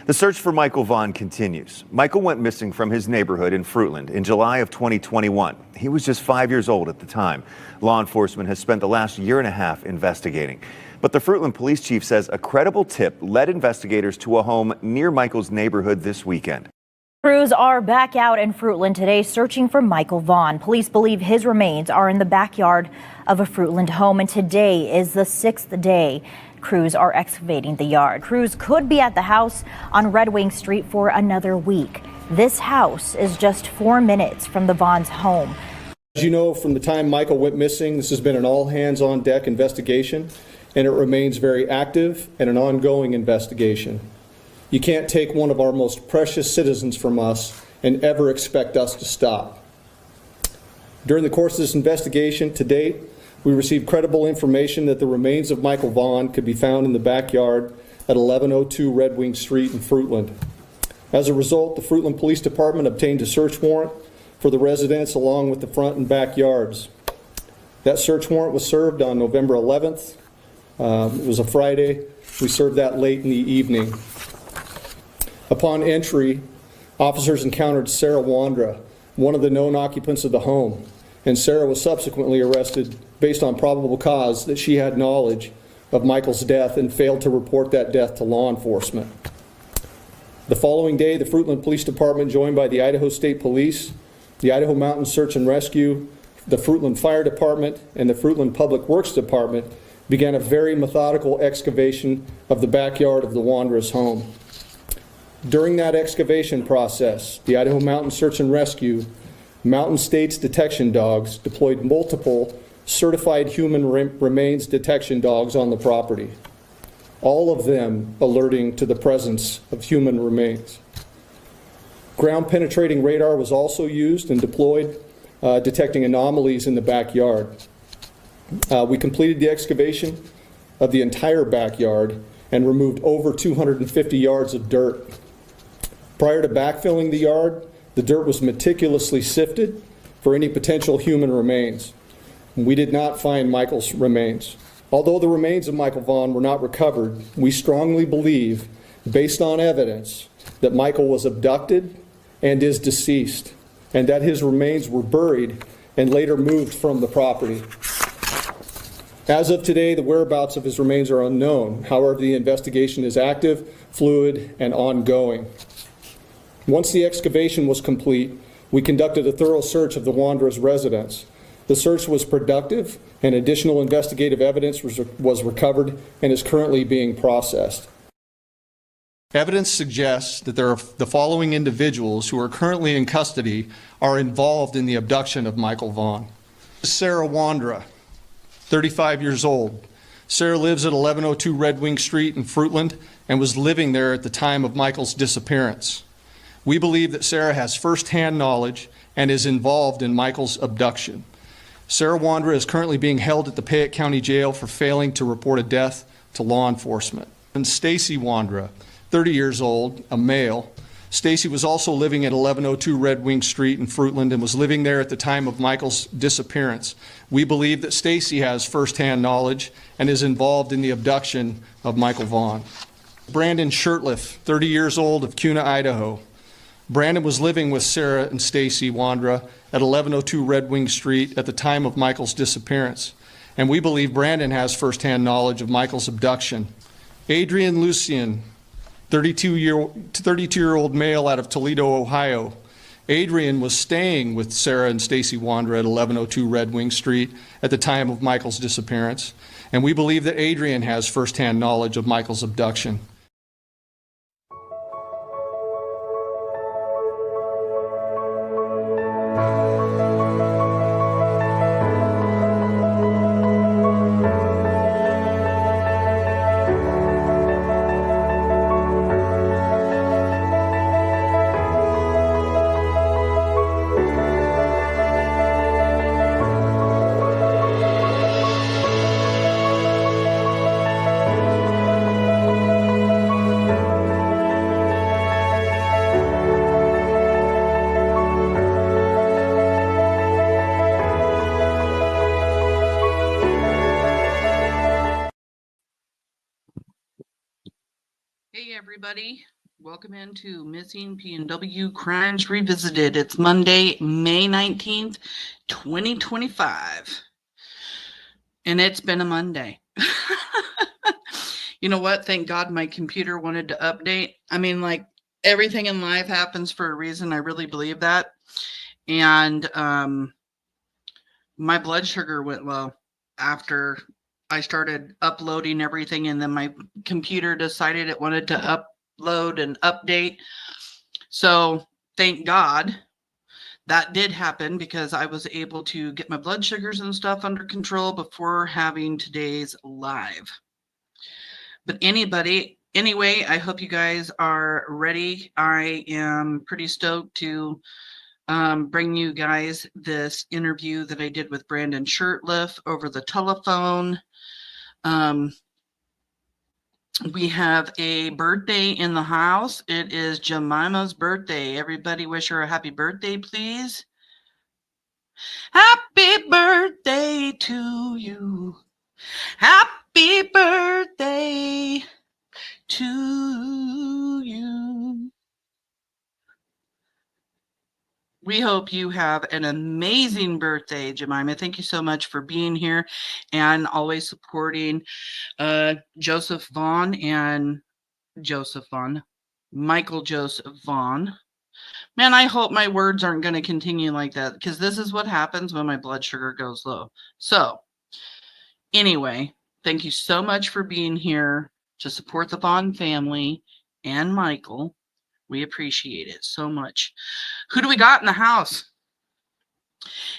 The search for Michael Vaughn continues. Michael went missing from his neighborhood in Fruitland in July of 2021. He was just 5 years old at the time. Law enforcement has spent the last year and a half investigating. But the Fruitland police chief says a credible tip led investigators to a home near Michael's neighborhood this weekend. Crews are back out in Fruitland today searching for Michael Vaughn. Police believe his remains are in the backyard of a Fruitland home, and today is the 6th day crews are excavating the yard. Crews could be at the house on Red Wing Street for another week. This house is just 4 minutes from the Vaughn's home. As you know, from the time Michael went missing, this has been an all-hands-on-deck investigation, and it remains very active and an ongoing investigation. You can't take one of our most precious citizens from us and ever expect us to stop. During the course of this investigation to date, we received credible information that the remains of Michael Vaughn could be found in the backyard at 1102 Red Wing Street in Fruitland. As a result, the Fruitland Police Department obtained a search warrant for the residence along with the front and backyards. That search warrant was served on November 11th. It was a Friday. We served that late in the evening. Upon entry, officers encountered Sarah Wandra, one of the known occupants of the home, and Sarah was subsequently arrested based on probable cause that she had knowledge of Michael's death and failed to report that death to law enforcement. The following day, the Fruitland Police Department, joined by the Idaho State Police, the Idaho Mountain Search and Rescue, the Fruitland Fire Department, and the Fruitland Public Works Department, began a very methodical excavation of the backyard of the Wandra's home. During that excavation process, the Idaho Mountain Search and Rescue, Mountain States detection dogs deployed multiple certified human remains detection dogs on the property, all of them alerting to the presence of human remains. Ground penetrating radar was also used and deployed, detecting anomalies in the backyard. We completed the excavation of the entire backyard and removed over 250 yards of dirt. Prior to backfilling the yard, the dirt was meticulously sifted for any potential human remains. We did not find Michael's remains. Although the remains of Michael Vaughn were not recovered, we strongly believe, based on evidence, that Michael was abducted and is deceased, and that his remains were buried and later moved from the property. As of today, the whereabouts of his remains are unknown. However, the investigation is active, fluid, and ongoing. Once the excavation was complete, we conducted a thorough search of the Wandra's residence. The search was productive, and additional investigative evidence was recovered and is currently being processed. Evidence suggests that the following individuals who are currently in custody are involved in the abduction of Michael Vaughn. Sarah Wandra, 35 years old. Sarah lives at 1102 Red Wing Street in Fruitland and was living there at the time of Michael's disappearance. We believe that Sarah has firsthand knowledge and is involved in Michael's abduction. Sarah Wandra is currently being held at the Payette County Jail for failing to report a death to law enforcement. And Stacy Wandra, 30 years old, a male. Stacy was also living at 1102 Red Wing Street in Fruitland and was living there at the time of Michael's disappearance. We believe that Stacy has firsthand knowledge and is involved in the abduction of Michael Vaughn. Brandon SHURTLIFF, 30 years old, of Kuna, Idaho. Brandon was living with Sarah and Stacy Wandra at 1102 Red Wing Street at the time of Michael's disappearance, and we believe Brandon has firsthand knowledge of Michael's abduction. Adrian Lucian, 32-year-old male out of Toledo, Ohio. Adrian was staying with Sarah and Stacy Wandra at 1102 Red Wing Street at the time of Michael's disappearance, and we believe that Adrian has firsthand knowledge of Michael's abduction. Hey everybody, Welcome into Missing PNW Crimes Revisited. It's Monday, May 19th, 2025. And it's been a Monday. You know what? Thank God my computer wanted to update. I mean, like, everything in life happens for a reason. I really believe that. And my blood sugar went low after I started uploading everything, and then my computer decided it wanted to upload and update. So thank God that did happen, because I was able to get my blood sugars and stuff under control before having today's live. But anyway, I hope you guys are ready. I am pretty stoked to bring you guys this interview that I did with Brandon SHURTLIFF over the telephone. We have a birthday in the house. It is Jemima's birthday. Everybody wish her a happy birthday, please. Happy birthday to you. Happy birthday to you. We hope you have an amazing birthday, Jemima. Thank you so much for being here and always supporting Joseph Vaughn and Michael Joseph Vaughn. Man, I hope my words aren't going to continue like that, because this is what happens when my blood sugar goes low. So anyway, thank you so much for being here to support the Vaughn family and Michael. We appreciate it so much. Who do we got in the house?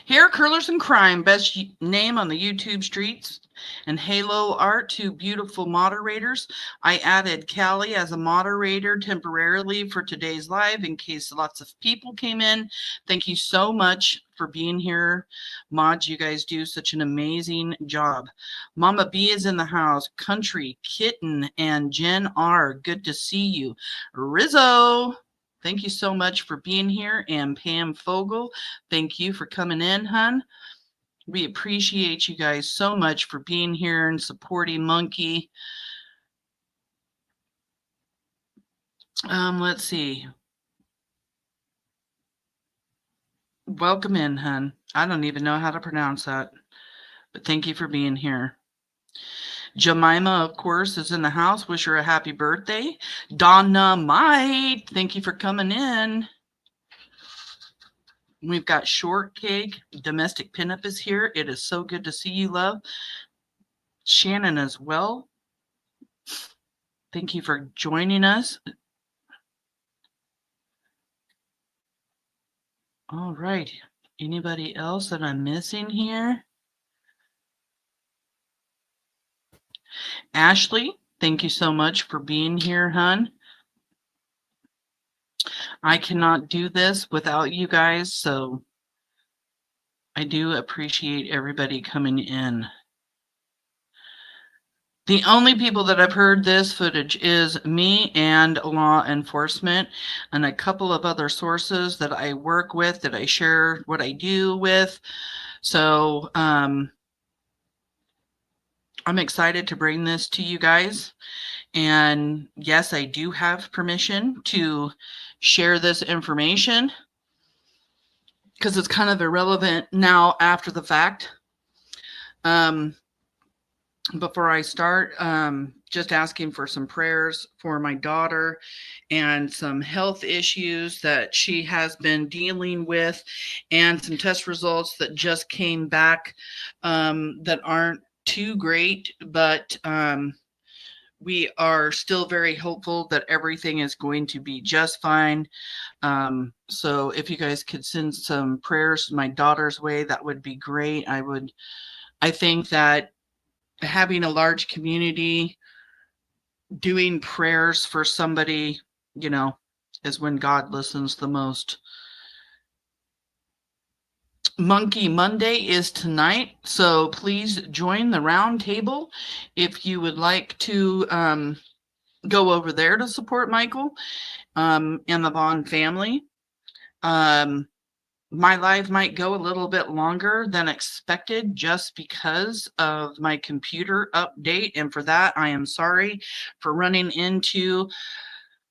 Hair Curlers and Crime, best name on the YouTube streets, and Halo Art, two beautiful moderators. I added Callie as a moderator temporarily for today's live in case lots of people came in. Thank you so much for being here. Mods, you guys do such an amazing job. Mama B is in the house. Country, Kitten, and Jen R. Good to see you. Rizzo, thank you so much for being here. And Pam Fogel, thank you for coming in, hun. We appreciate you guys so much for being here and supporting Monkey. Let's see. Welcome in, hun. I don't even know how to pronounce that, but thank you for being here. Jemima, of course, is in the house. Wish her a happy birthday. Donna Might, thank you for coming in. We've got Shortcake. Domestic Pinup is here. It is so good to see you, love. Shannon as well. Thank you for joining us. All right. Anybody else that I'm missing here? Ashley, thank you so much for being here, hun. I cannot do this without you guys, so I do appreciate everybody coming in. The only people that have heard this footage is me and law enforcement and a couple of other sources that I work with, that I share what I do with. So I'm excited to bring this to you guys. And yes, I do have permission to share this information, because it's kind of irrelevant now after the fact. Before I start, just asking for some prayers for my daughter and some health issues that she has been dealing with, and some test results that just came back that aren't too great, but we are still very hopeful that everything is going to be just fine. So if you guys could send some prayers my daughter's way, that would be great. I think that having a large community doing prayers for somebody, you know, is when God listens the most. Monkey Monday is tonight, so please join the round table if you would like to go over there to support Michael and the Vaughn family. My live might go a little bit longer than expected just because of my computer update, and for that I am sorry for running into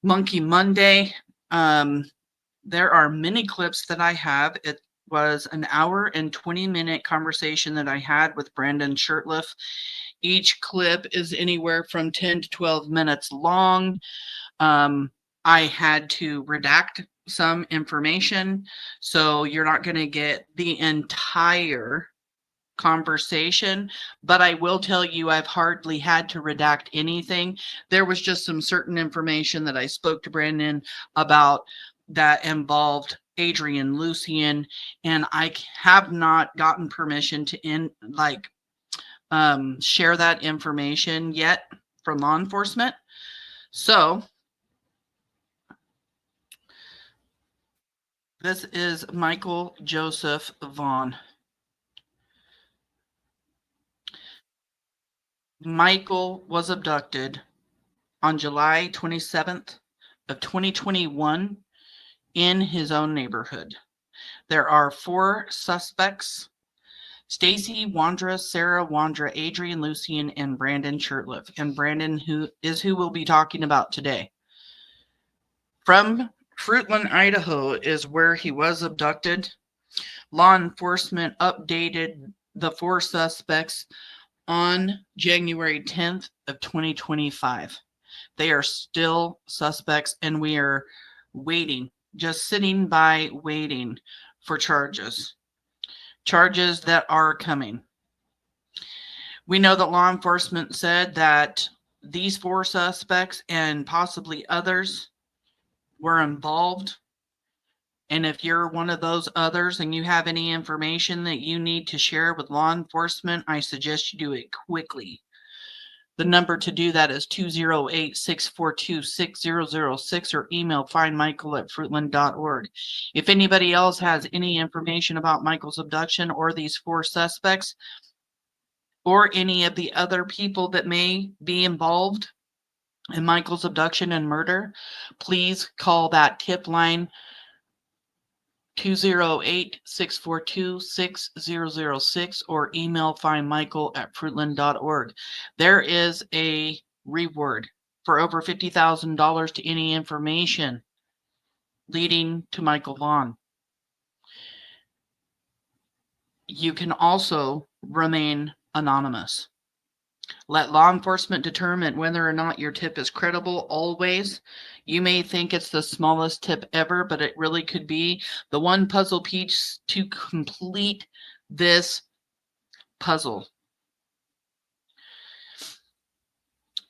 Monkey Monday. There are many clips that I have. It was an hour and 20-minute conversation that I had with Brandon SHURTLIFF. Each clip is anywhere from 10 to 12 minutes long. I had to redact some information, so you're not going to get the entire conversation, but I will tell you I've hardly had to redact anything. There was just some certain information that I spoke to Brandon about that involved Adrian Lucian, and I have not gotten permission to share that information yet from law enforcement. So this is Michael Joseph Vaughn. Michael was abducted on July 27th of 2021 in his own neighborhood. There are 4 suspects: Stacy, Wandra, Sarah, Wandra, Adrian Lucian, and Brandon SHURTLIFF. And Brandon who we'll be talking about today. From Fruitland, Idaho is where he was abducted. Law enforcement updated the 4 suspects on January 10th of 2025. They are still suspects, and we are waiting, just sitting by waiting for charges that are coming. We know that law enforcement said that these 4 suspects and possibly others were involved. And if you're one of those others and you have any information that you need to share with law enforcement, I suggest you do it quickly. The number to do that is 208-642-6006 or email findmichael@fruitland.org. If anybody else has any information about Michael's abduction or these 4 suspects or any of the other people that may be involved in Michael's abduction and murder, please call that tip line 208-642-6006 or email findmichael@fruitland.org. There is a reward for over $50,000 to any information leading to Michael Vaughn. You can also remain anonymous. Let law enforcement determine whether or not your tip is credible always. You may think it's the smallest tip ever, but it really could be the one puzzle piece to complete this puzzle.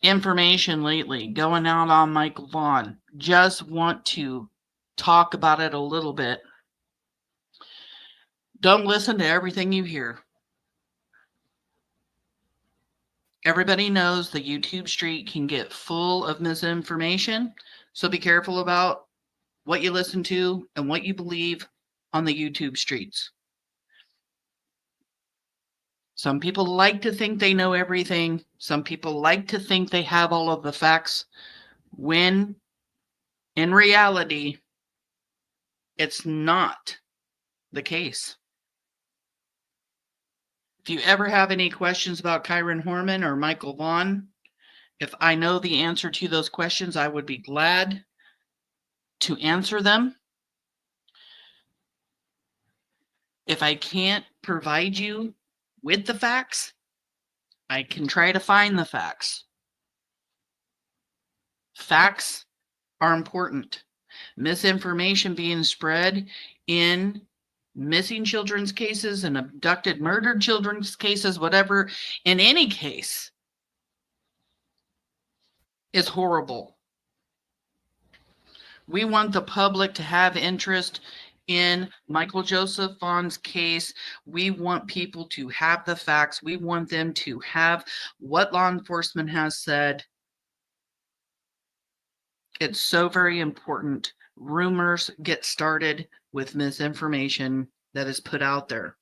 Information lately going out on Michael Vaughn. Just want to talk about it a little bit. Don't listen to everything you hear. Everybody knows the YouTube street can get full of misinformation, so be careful about what you listen to and what you believe on the YouTube streets. Some people like to think they know everything. Some people like to think they have all of the facts, when in reality, it's not the case. If you ever have any questions about Kyron Horman or Michael Vaughn, if I know the answer to those questions, I would be glad to answer them. If I can't provide you with the facts, I can try to find the facts. Facts are important. Misinformation being spread in missing children's cases and abducted, murdered children's cases, whatever, in any case, is horrible. We want the public to have interest in Michael Joseph Vaughn's case. We want people to have the facts. We want them to have what law enforcement has said. It's so very important. Rumors get started with misinformation that is put out there.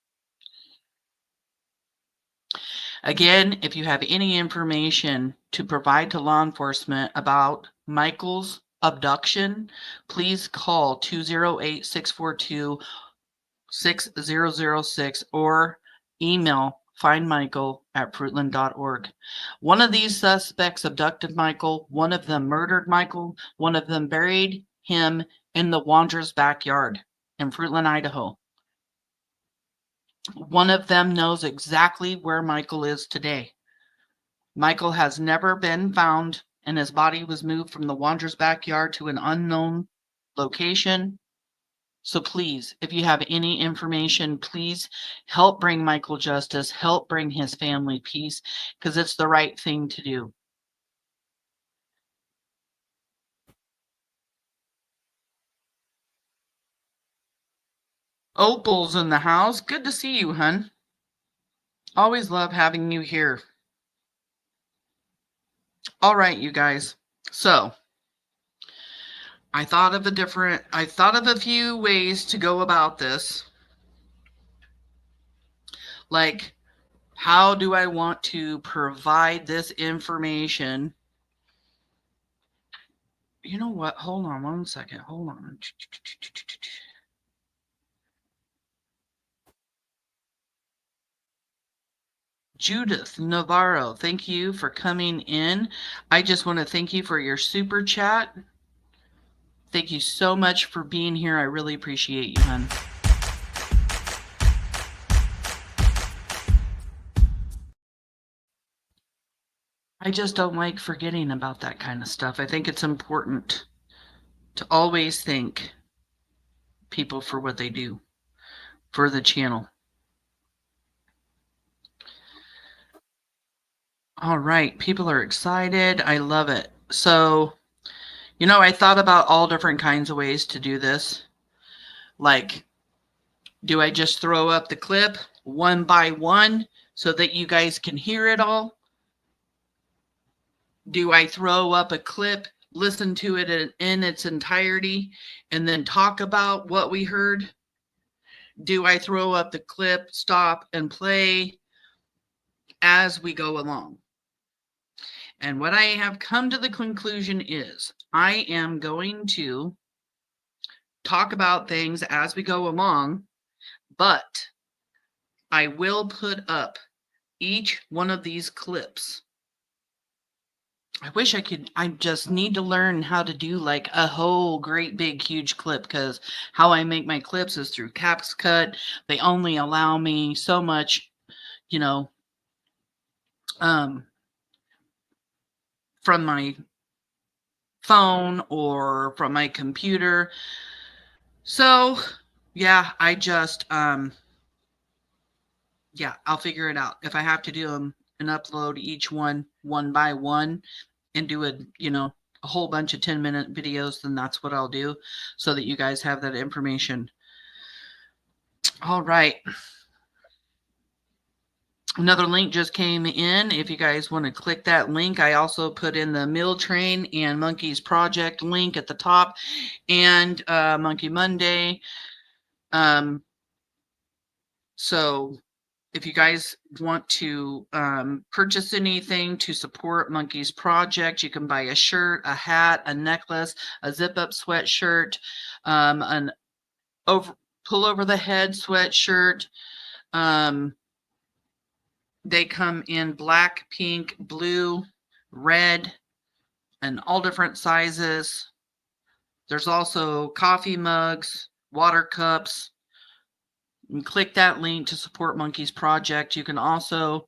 Again, if you have any information to provide to law enforcement about Michael's abduction, please call 208-642-6006 or email Find Michael at fruitland.org. One of these suspects abducted Michael. One of them murdered Michael. One of them buried him in the Wanderer's backyard in Fruitland, Idaho. One of them knows exactly where Michael is today. Michael has never been found, and his body was moved from the Wanderer's backyard to an unknown location. So please, if you have any information, please help bring Michael justice, help bring his family peace, because it's the right thing to do. Opal's in the house. Good to see you, hun. Always love having you here. All right, you guys. So I thought of a few ways to go about this. Like, how do I want to provide this information? You know what? Hold on one second. Hold on. Judith Navarro, thank you for coming in. I just want to thank you for your super chat. Thank you so much for being here. I really appreciate you, hon. I just don't like forgetting about that kind of stuff. I think it's important to always thank people for what they do for the channel. All right, people are excited. I love it. So, you know, I thought about all different kinds of ways to do this. Like, do I just throw up the clip one by one so that you guys can hear it all? Do I throw up a clip, listen to it in its entirety, and then talk about what we heard? Do I throw up the clip, stop, and play as we go along? And what I have come to the conclusion is I am going to talk about things as we go along, but I will put up each one of these clips. I wish I could. I just need to learn how to do like a whole great big huge clip, because how I make my clips is through CapCut. They only allow me so much, you know, from my phone or from my computer. So yeah, I just yeah, I'll figure it out. If I have to do them and upload each one by one and do a, you know, a whole bunch of 10-minute videos, then that's what I'll do so that you guys have that information. All right. Another link just came in. If you guys want to click that link, I also put in the Meal Train and Monkeys Project link at the top, and Monkey Monday. So if you guys want to purchase anything to support Monkeys Project, you can buy a shirt, a hat, a necklace, a zip-up sweatshirt, an pull over the head sweatshirt. They come in black, pink, blue, red, and all different sizes. There's also coffee mugs, water cups. You can click that link to support Monkeys Project. You can also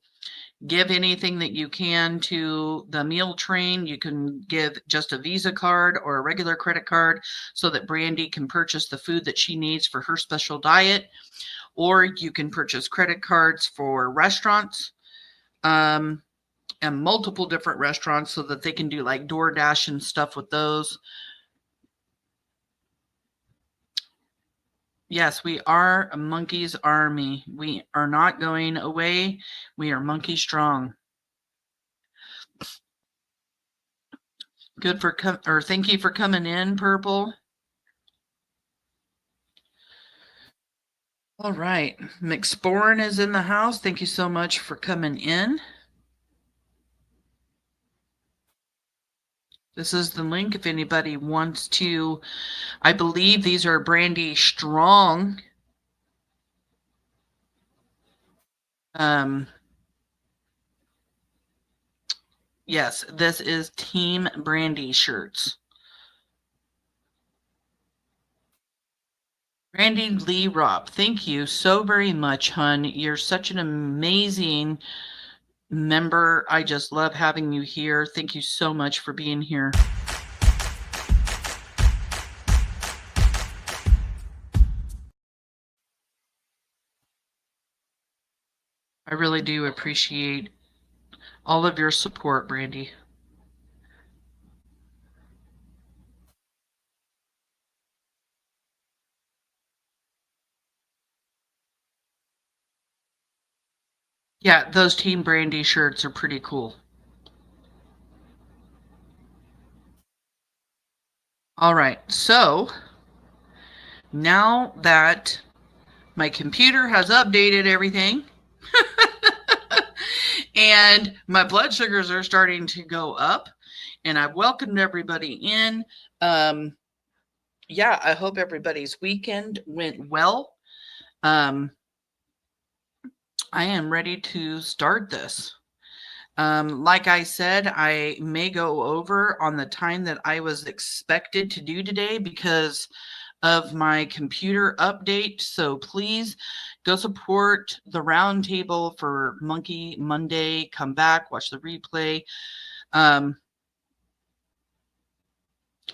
give anything that you can to the Meal Train. You can give just a Visa card or a regular credit card so that Brandy can purchase the food that she needs for her special diet. Or you can purchase credit cards for restaurants and multiple different restaurants so that they can do like DoorDash and stuff with those. Yes, we are a Monkeys Army. We are not going away. We are monkey strong. Good for thank you for coming in, Purple. All right, McSporn is in the house. Thank you so much for coming in. This is the link if anybody wants to. I believe these are Brandy Strong Yes, this is Team Brandy shirts. Brandy Lee Robb, thank you so very much, hun. You're such an amazing member. I just love having you here. Thank you so much for being here. I really do appreciate all of your support, Brandy. Yeah, those Team Brandy shirts are pretty cool. All right, so now that my computer has updated everything and my blood sugars are starting to go up and I've welcomed everybody in. Yeah, I hope everybody's weekend went well. I am ready to start this. Like I said, I may go over on the time that I was expected to do today because of my computer update. So please go support the roundtable for Monkey Monday. Come back, watch the replay. I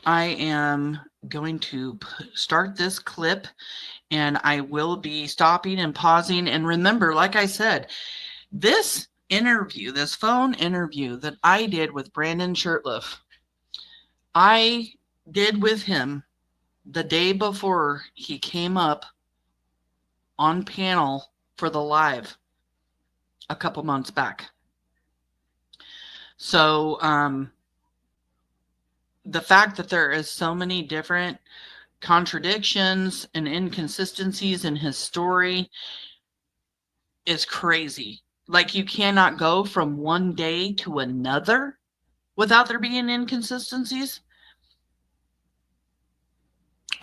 am going to start this clip and I will be stopping and pausing. And remember, like I said, this interview, this phone interview that I did with Brandon SHURTLIFF, I did with him the day before he came up on panel for the live a couple months back. So the fact that there is so many different contradictions and inconsistencies in his story is crazy. Like, you cannot go from one day to another without there being inconsistencies.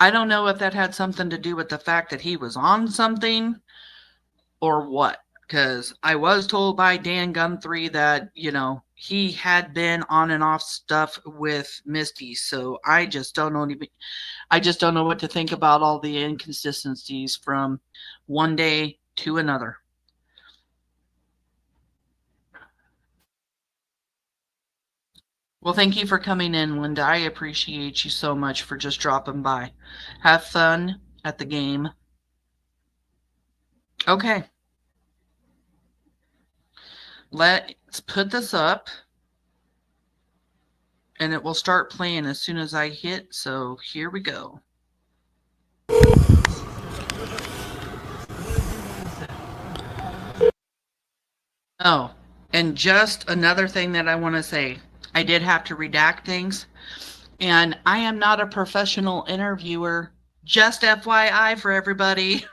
I don't know if that had something to do with the fact that he was on something or what, because I was told by Dan Guthrie that, you know, he had been on and off stuff with Misty. So I just don't know. I just don't know what to think about all the inconsistencies from one day to another. Well, thank you for coming in, Linda. I appreciate you so much for just dropping by. Have fun at the game. Okay. Let's put this up. And it will start playing as soon as I hit. So here we go. Oh, and just another thing that I want to say. I did have to redact things. And I am not a professional interviewer. Just FYI for everybody.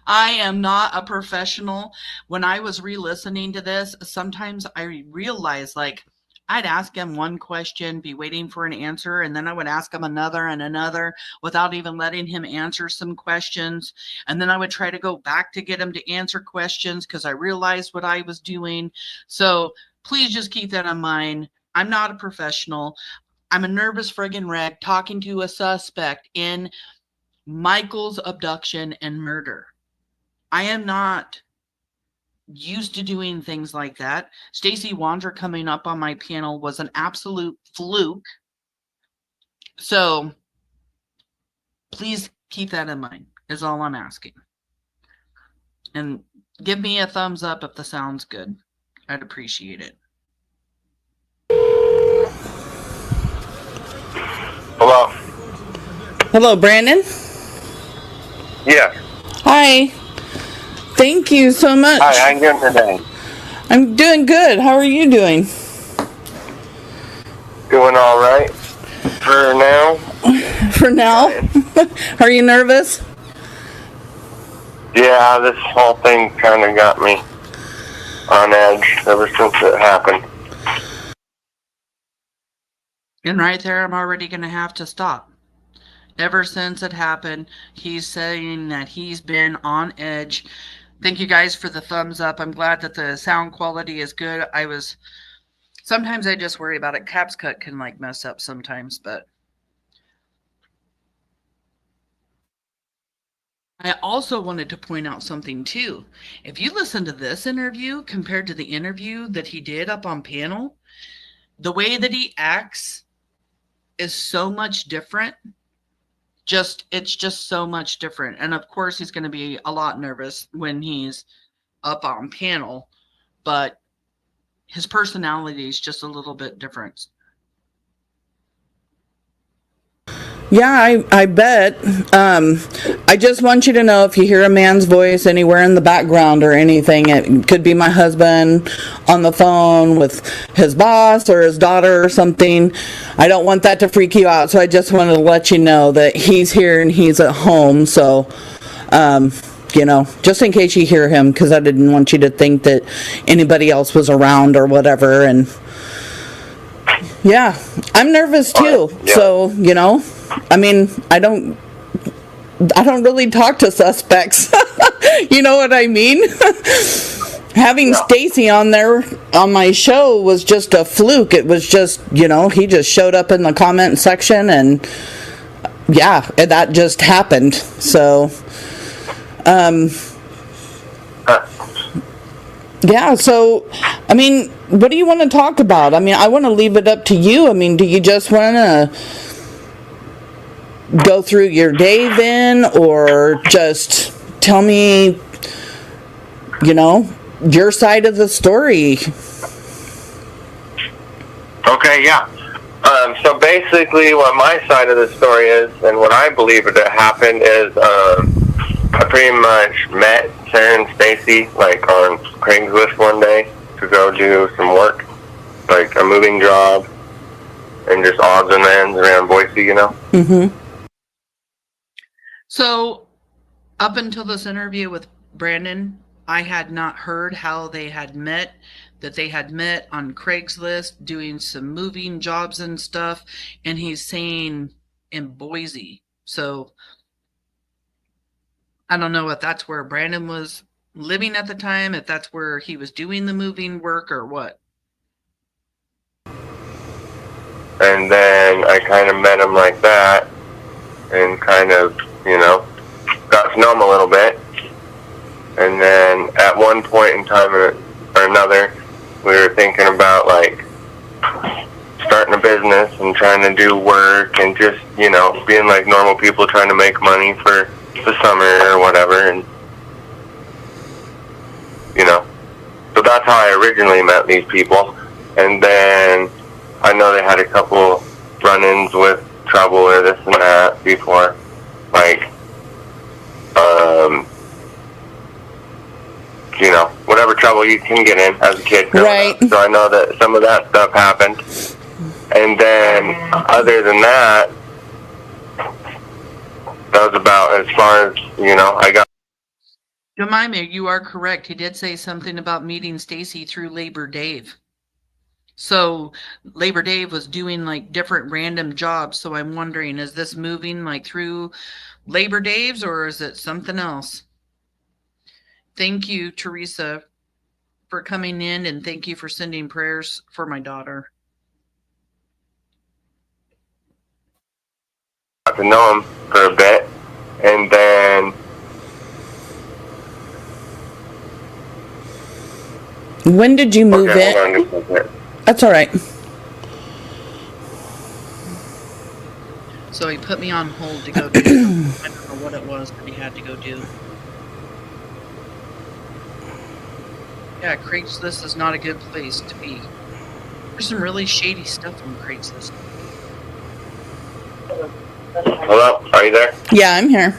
I am not a professional. When I was re-listening to this, sometimes I realized, like, I'd ask him one question, be waiting for an answer, and then I would ask him another and another without even letting him answer some questions. And then I would try to go back to get him to answer questions because I realized what I was doing. So please just keep that in mind. I'm not a professional. I'm a nervous friggin' wreck talking to a suspect in Michael's abduction and murder. I am not used to doing things like that. Stacy Wander coming up on my panel was an absolute fluke. So please keep that in mind, is all I'm asking. And give me a thumbs up if the sound's good. I'd appreciate it. Hello. Hello, Brandon. Yeah. Hi. Thank you so much. Hi, how you doing today? I'm doing good. How are you doing? Doing all right for now. For now? Are you nervous? Yeah, this whole thing kind of got me on edge ever since it happened. And right there, I'm already going to have to stop. Ever since it happened, he's saying that he's been on edge. Thank you guys for the thumbs up. I'm glad that the sound quality is good. I was Sometimes I just worry about it. Caps cut can like mess up sometimes, but I also wanted to point out something too. If you listen to this interview compared to the interview that he did up on panel, the way that he acts is so much different. It's just so much different. And of course, he's going to be a lot nervous when he's up on panel, but his personality is just a little bit different. Yeah, I bet. I just want you to know, if you hear a man's voice anywhere in the background or anything, it could be my husband on the phone with his boss or his daughter or something. I don't want that to freak you out, so I just wanted to let you know that he's here and he's at home. So, you know, just in case you hear him, because I didn't want you to think that anybody else was around or whatever. And yeah, I'm nervous too. Yeah. So, you know, I mean, I don't really talk to suspects. You know what I mean? Having Stacy on there on my show was just a fluke. It was just, you know, he just showed up in the comment section and yeah, that just happened. So, yeah, so, I mean, what do you want to talk about? I mean, I want to leave it up to you. I mean, do you just want to go through your day then, or just tell me, you know, your side of the story? Okay, yeah. So basically what my side of the story is, and what I believe that happened is, I pretty much met Sarah and Stacy, like, on Craigslist one day to go do some work, like a moving job, and just odds and ends around Boise, you know? Mm-hmm. So up until this interview with Brandon, I had not heard how they had met, that they had met on Craigslist doing some moving jobs and stuff. And he's saying in Boise. So I don't know if that's where Brandon was living at the time, if that's where he was doing the moving work or what. And then I kind of met him like that, and kind of, you know, got to know him a little bit. And then at one point in time or another, we were thinking about, like, starting a business and trying to do work and just, you know, being like normal people trying to make money for the summer or whatever. And, you know, so that's how I originally met these people. And then I know they had a couple run-ins with trouble or this and that before, like, you know, whatever trouble you can get in as a kid growing up. So I know that some of that stuff happened. And then, other than that, that was about as far as, you know, I got. Jemima, you are correct. He did say something about meeting Stacy through Labor Dave. So Labor Dave was doing like different random jobs. So I'm wondering, is this moving like through Labor Dave's, or is it something else? Thank you, Teresa, for coming in, and thank you for sending prayers for my daughter. Got to know him for a bit, and then when did you move okay, in? hold on just a second. That's all right. So he put me on hold to go do something. I don't know what it was that he had to go do. Yeah, Craigslist is not a good place to be. There's some really shady stuff on Craigslist. Hello, are you there? Yeah, I'm here.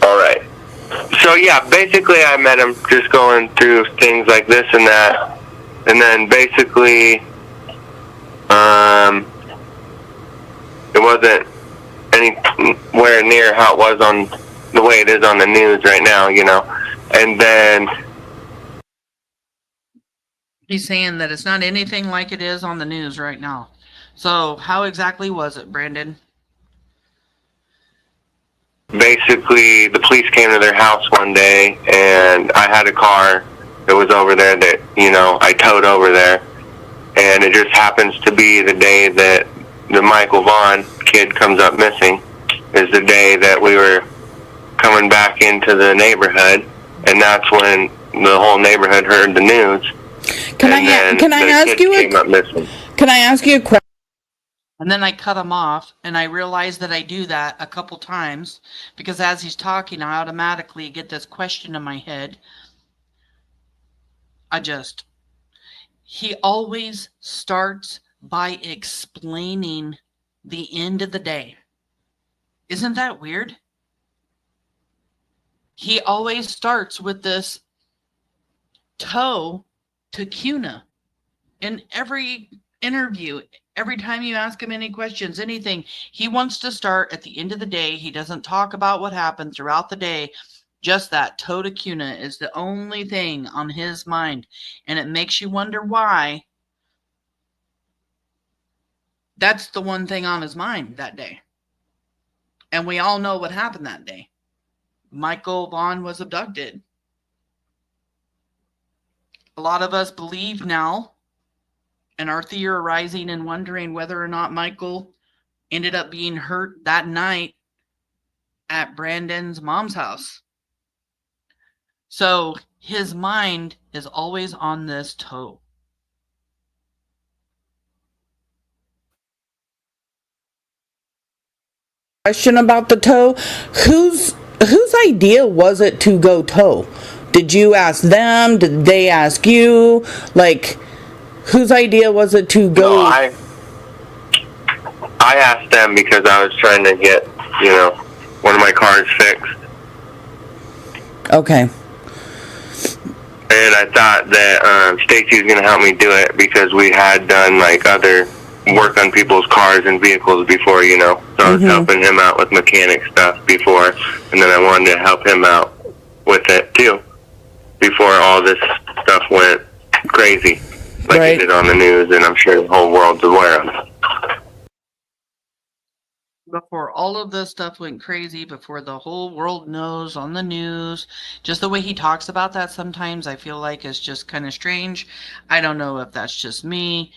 All right. So yeah, basically I met him just going through things like this and that, and then basically, it wasn't anywhere near how it was on the way it is on the news right now, you know. And then He's saying that it's not anything like it is on the news right now. So how exactly was it, Brandon? basically the police came to their house one day, and I had a car, it was over there that, you know, I towed over there. And it just happens to be the day that the Michael Vaughn kid comes up missing is the day that we were coming back into the neighborhood, and that's when the whole neighborhood heard the news. Can I ask you a question? And then I cut him off, and I realized that I do that a couple times because as he's talking, I automatically get this question in my head. He always starts by explaining the end of the day. Isn't that weird? He always starts with this tow to Cuna in every interview. Every time you ask him any questions, anything, he wants to start at the end of the day. He doesn't talk about what happened throughout the day. Just that tow to Cuna is the only thing on his mind. And it makes you wonder why. That's the one thing on his mind that day. And we all know what happened that day. Michael Vaughn was abducted. A lot of us believe now and are theorizing and wondering whether or not Michael ended up being hurt that night at Brandon's mom's house. So his mind is always on this tow. Question about the tow. Whose idea was it to go tow? Did you ask them? Did they ask you? Like, whose idea was it to go? No, I asked them because I was trying to get, you know, one of my cars fixed. Okay. And I thought that Stacy was going to help me do it because we had done like other work on people's cars and vehicles before, you know. So I was helping him out with mechanic stuff before, and then I wanted to help him out with it too before all this stuff went crazy, like it did on the news, and I'm sure the whole world's aware of it. Before all of this stuff went crazy, before the whole world knows on the news, just the way he talks about that sometimes I feel like is just kind of strange. I don't know if that's just me.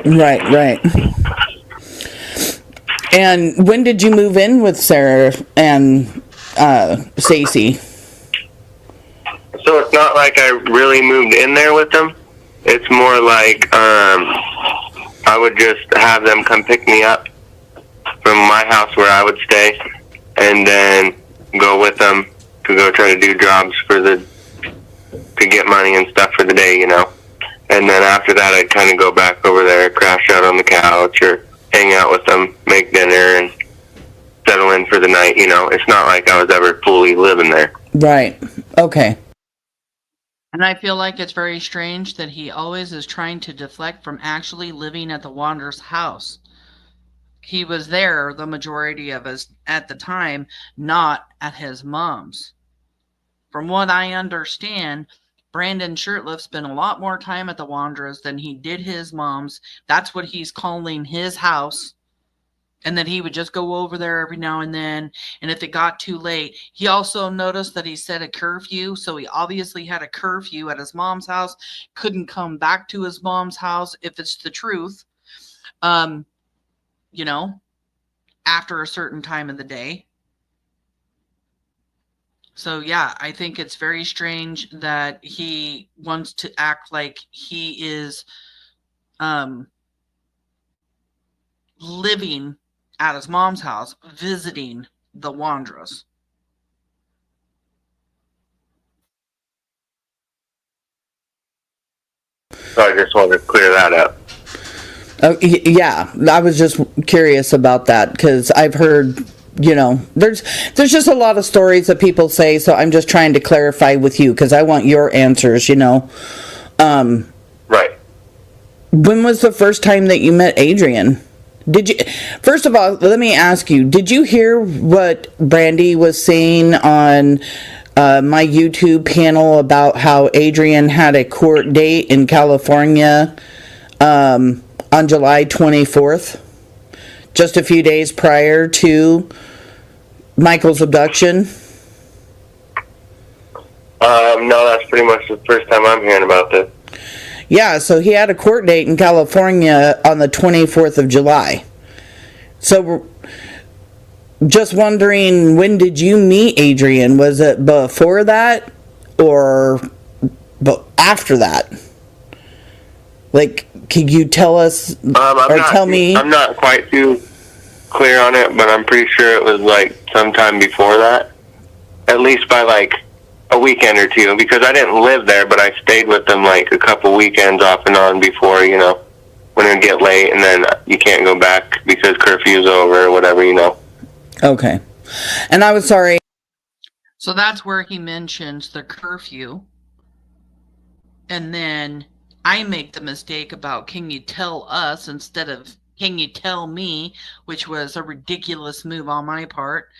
Right. And when did you move in with Sarah and Stacy? So it's not like I really moved in there with them. It's more like I would just have them come pick me up from my house where I would stay, and then go with them to go try to do jobs to get money and stuff for the day, you know. And then after that, I'd kind of go back over there, crash out on the couch, or hang out with them, make dinner, and settle in for the night, you know. It's not like I was ever fully living there. Right. Okay. And I feel like it's very strange that he always is trying to deflect from actually living at the Wanderer's house. He was there the majority of us at the time, not at his mom's. From what I understand, Brandon SHURTLIFF spent a lot more time at the Wanderers than he did his mom's. That's what he's calling his house. And that he would just go over there every now and then. And if it got too late, he also noticed that he set a curfew. So he obviously had a curfew at his mom's house. Couldn't come back to his mom's house if it's the truth. You know, after a certain time of the day. So yeah, I think it's very strange that he wants to act like he is living at his mom's house, visiting the Wanderers. So I just wanted to clear that up. Yeah, I was just curious about that because I've heard, you know, there's just a lot of stories that people say, so I'm just trying to clarify with you because I want your answers, you know. Right. When was the first time that you met Adrian? Did you, first of all, let me ask you, did you hear what Brandy was saying on my YouTube panel about how Adrian had a court date in California on July 24th, just a few days prior to Michael's abduction? No, that's pretty much the first time I'm hearing about this. Yeah, so he had a court date in California on the 24th of July. So just wondering, when did you meet Adrian? Was it before that or after that? Like, could you tell us tell me? I'm not quite too clear on it, but I'm pretty sure it was like sometime before that. At least by like a weekend or two, because I didn't live there, but I stayed with them like a couple weekends off and on before, you know, when it would get late and then you can't go back because curfew's over or whatever, you know. Okay. And I was sorry. So that's where he mentions the curfew. And then I make the mistake about, can you tell us instead of can you tell me, which was a ridiculous move on my part.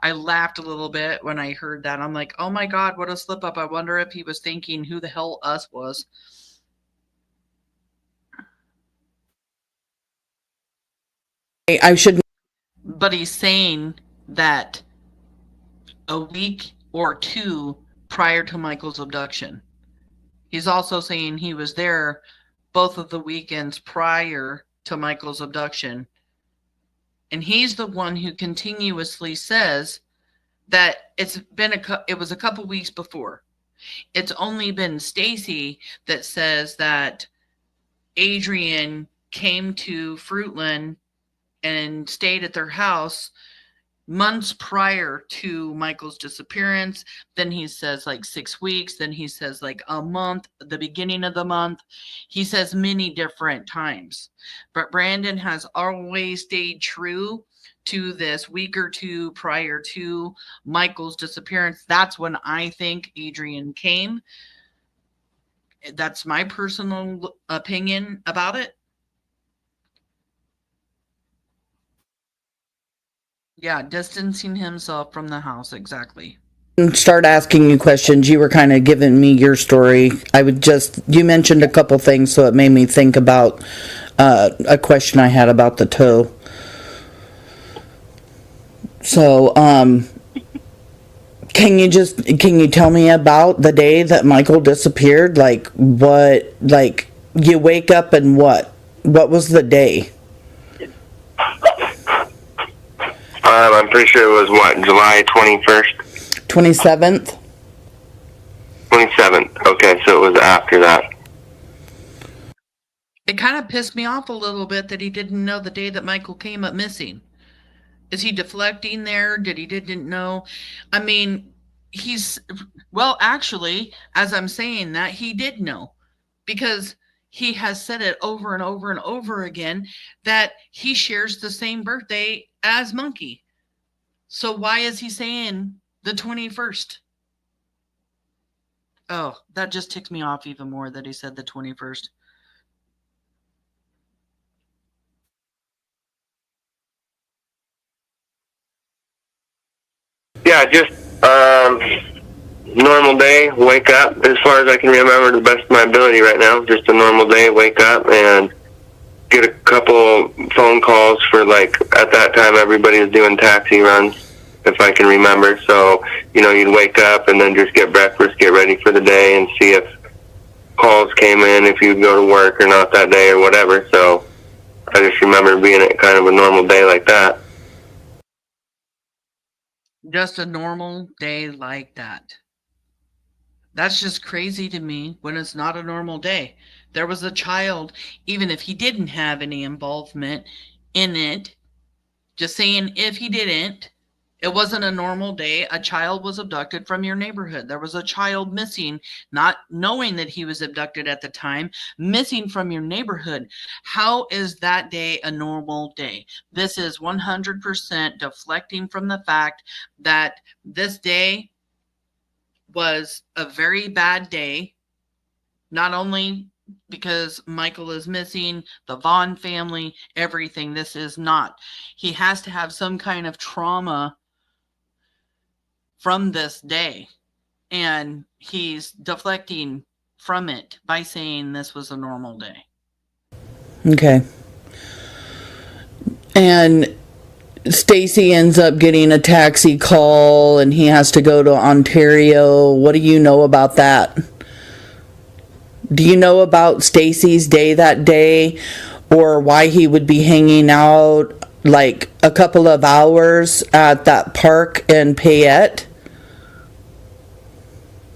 I laughed a little bit when I heard that. I'm like, oh my God, what a slip up. I wonder if he was thinking who the hell us was. I should. But he's saying that a week or two prior to Michael's abduction. He's also saying he was there both of the weekends prior to Michael's abduction. And he's the one who continuously says that it was a couple weeks before. It's only been Stacy that says that Adrian came to Fruitland and stayed at their house months prior to Michael's disappearance. Then he says like 6 weeks. Then he says like a month, the beginning of the month. He says many different times. But Brandon has always stayed true to this week or two prior to Michael's disappearance. That's when I think Adrian came. That's my personal opinion about it. Yeah, distancing himself from the house, exactly. Start asking you questions. You were kind of giving me your story. You mentioned a couple things, so it made me think about a question I had about the toe. So, can you tell me about the day that Michael disappeared? Like, you wake up and what was the day? I'm pretty sure it was July 21st? 27th? 27th. Okay, so it was after that. It kind of pissed me off a little bit that he didn't know the day that Michael came up missing. Is he deflecting there? Didn't know? I mean, actually, as I'm saying that, he did know, because he has said it over and over and over again that he shares the same birthday as Monkey. So why is he saying the 21st? Oh, that just ticks me off even more that he said the 21st. Yeah, just normal day, wake up, as far as I can remember to the best of my ability right now. Just a normal day, wake up and get a couple phone calls for, like, at that time everybody was doing taxi runs, if I can remember. So, you know, you'd wake up and then just get breakfast, get ready for the day, and see if calls came in, if you'd go to work or not that day or whatever. So I just remember being at kind of a normal day like that. Just a normal day like that. That's just crazy to me when it's not a normal day. There was a child, even if he didn't have any involvement in it, just saying if he didn't, it wasn't a normal day. A child was abducted from your neighborhood. There was a child missing, not knowing that he was abducted at the time, missing from your neighborhood. How is that day a normal day? This is 100% deflecting from the fact that this day was a very bad day, not only because Michael is missing, the Vaughn family, everything. This is not. He has to have some kind of trauma from this day, and he's deflecting from it by saying this was a normal day. Okay. And Stacy ends up getting a taxi call and he has to go to Ontario. What do you know about that? Do you know about Stacy's day that day, or why he would be hanging out like a couple of hours at that park in Payette?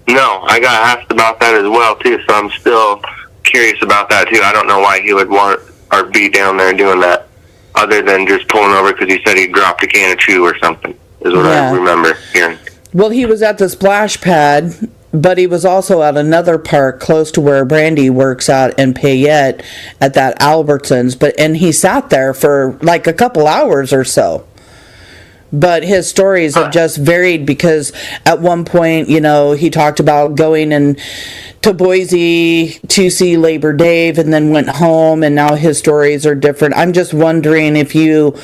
No, I got asked about that as well too, so I'm still curious about that too. I don't know why he would want or be down there doing that, other than just pulling over because he said he dropped a can of chew or something, is what Yeah. I remember hearing. Well, he was at the splash pad, but he was also at another park close to where Brandy works at in Payette at that Albertsons. And he sat there for like a couple hours or so. But his stories have just varied because at one point, you know, he talked about going to Boise to see Labor Dave and then went home, and now his stories are different. I'm just wondering if you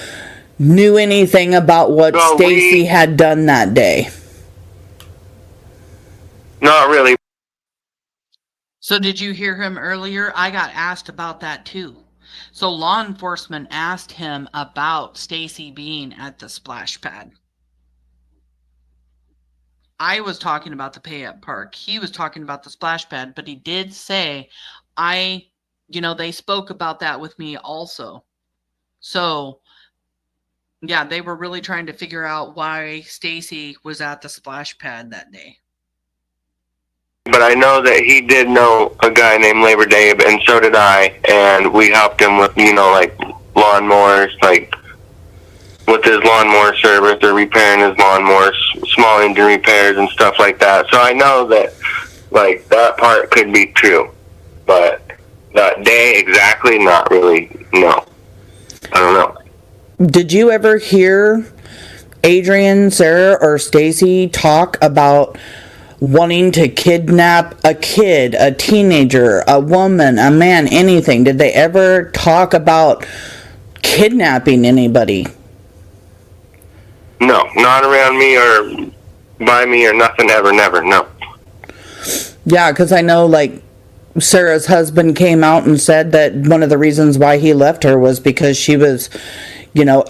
knew anything about what Well, Stacy had done that day. Not really. So did you hear him earlier? I got asked about that too. So law enforcement asked him about Stacy being at the splash pad. I was talking about the Payette Park. He was talking about the splash pad, but he did say, they spoke about that with me also. So, yeah, they were really trying to figure out why Stacy was at the splash pad that day. But I know that he did know a guy named Labor Dave, and so did I, and we helped him with, like, lawnmowers, like, with his lawnmower service or repairing his lawnmowers, small engine repairs and stuff like that. So I know that, like, that part could be true. But that day exactly, not really, no. I don't know. Did you ever hear Adrian, Sarah, or Stacy talk about wanting to kidnap a kid, a teenager, a woman, a man, anything? Did they ever talk about kidnapping anybody? No, not around me or by me or nothing ever, never, no. Yeah, because I know, like, Sarah's husband came out and said that one of the reasons why he left her was because she was,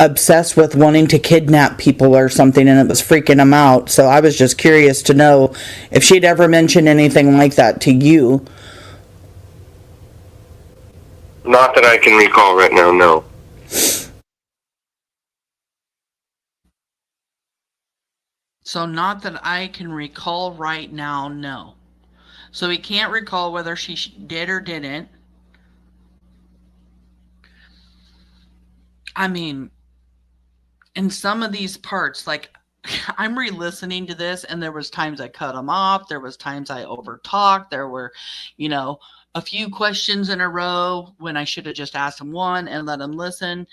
obsessed with wanting to kidnap people or something, and it was freaking him out. So I was just curious to know if she'd ever mentioned anything like that to you. Not that I can recall right now, no. So not that I can recall right now, no. So he can't recall whether she did or didn't. I mean, in some of these parts, like, I'm re-listening to this, and there was times I cut him off. There was times I over-talked. There were, a few questions in a row when I should have just asked him one and let him listen.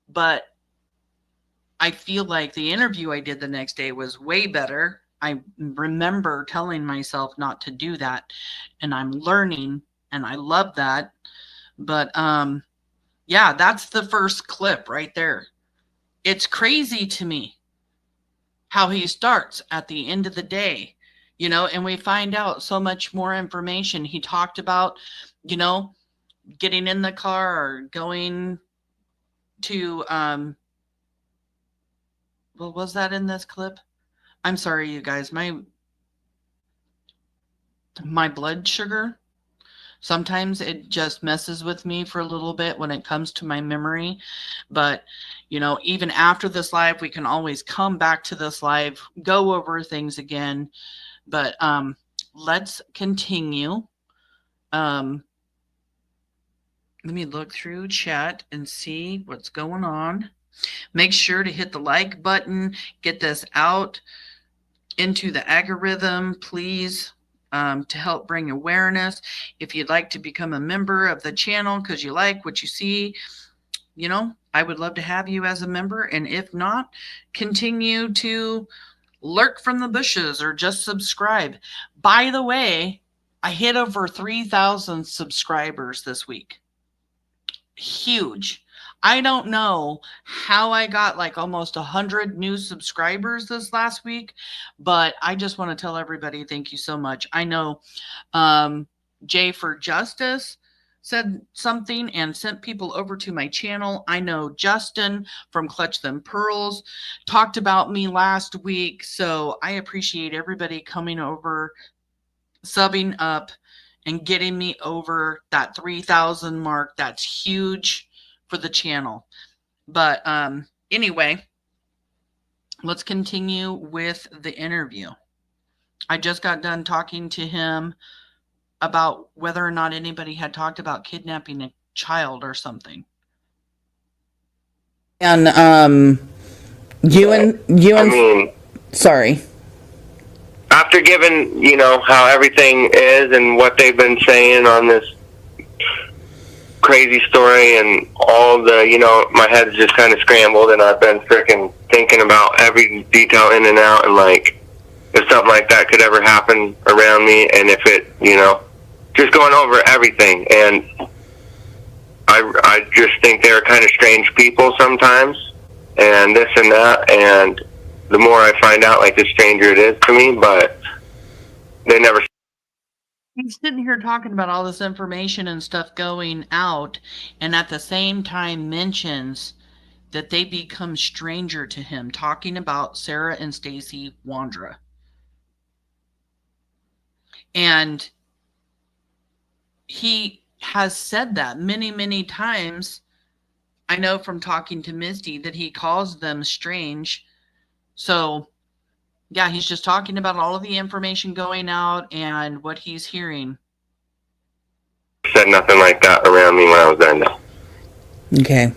But I feel like the interview I did the next day was way better. I remember telling myself not to do that, and I'm learning, and I love that. But, yeah, that's the first clip right there. It's crazy to me how he starts at the end of the day, and we find out so much more information. He talked about, getting in the car or going to, well, was that in this clip? I'm sorry, you guys, my blood sugar, sometimes it just messes with me for a little bit when it comes to my memory. But, even after this live, we can always come back to this live, go over things again. But let's continue. Let me look through chat and see what's going on. Make sure to hit the like button. Get this out into the algorithm, please. To help bring awareness. If you'd like to become a member of the channel because you like what you see, I would love to have you as a member. And if not, continue to lurk from the bushes or just subscribe. By the way, I hit over 3,000 subscribers this week. Huge. I don't know how I got like almost 100 new subscribers this last week, but I just want to tell everybody thank you so much. I know Jay for Justice said something and sent people over to my channel. I know Justin from Clutch Them Pearls talked about me last week. So I appreciate everybody coming over, subbing up, and getting me over that 3,000 mark. That's huge for the channel. But anyway, let's continue with the interview. I just got done talking to him about whether or not anybody had talked about kidnapping a child or something. And sorry. After giving, how everything is and what they've been saying on this crazy story and all the, my head's just kind of scrambled, and I've been freaking thinking about every detail in and out, and if something like that could ever happen around me, and if it, just going over everything. And I just think they're kind of strange people sometimes, and this and that, and the more I find out, the stranger it is to me, but they never. He's sitting here talking about all this information and stuff going out, and at the same time mentions that they become stranger to him, talking about Sarah and Stacy Wandra. And he has said that many, many times. I know from talking to Misty that he calls them strange. So, yeah, he's just talking about all of the information going out and what he's hearing. Said nothing like that around me when I was there, no. Okay.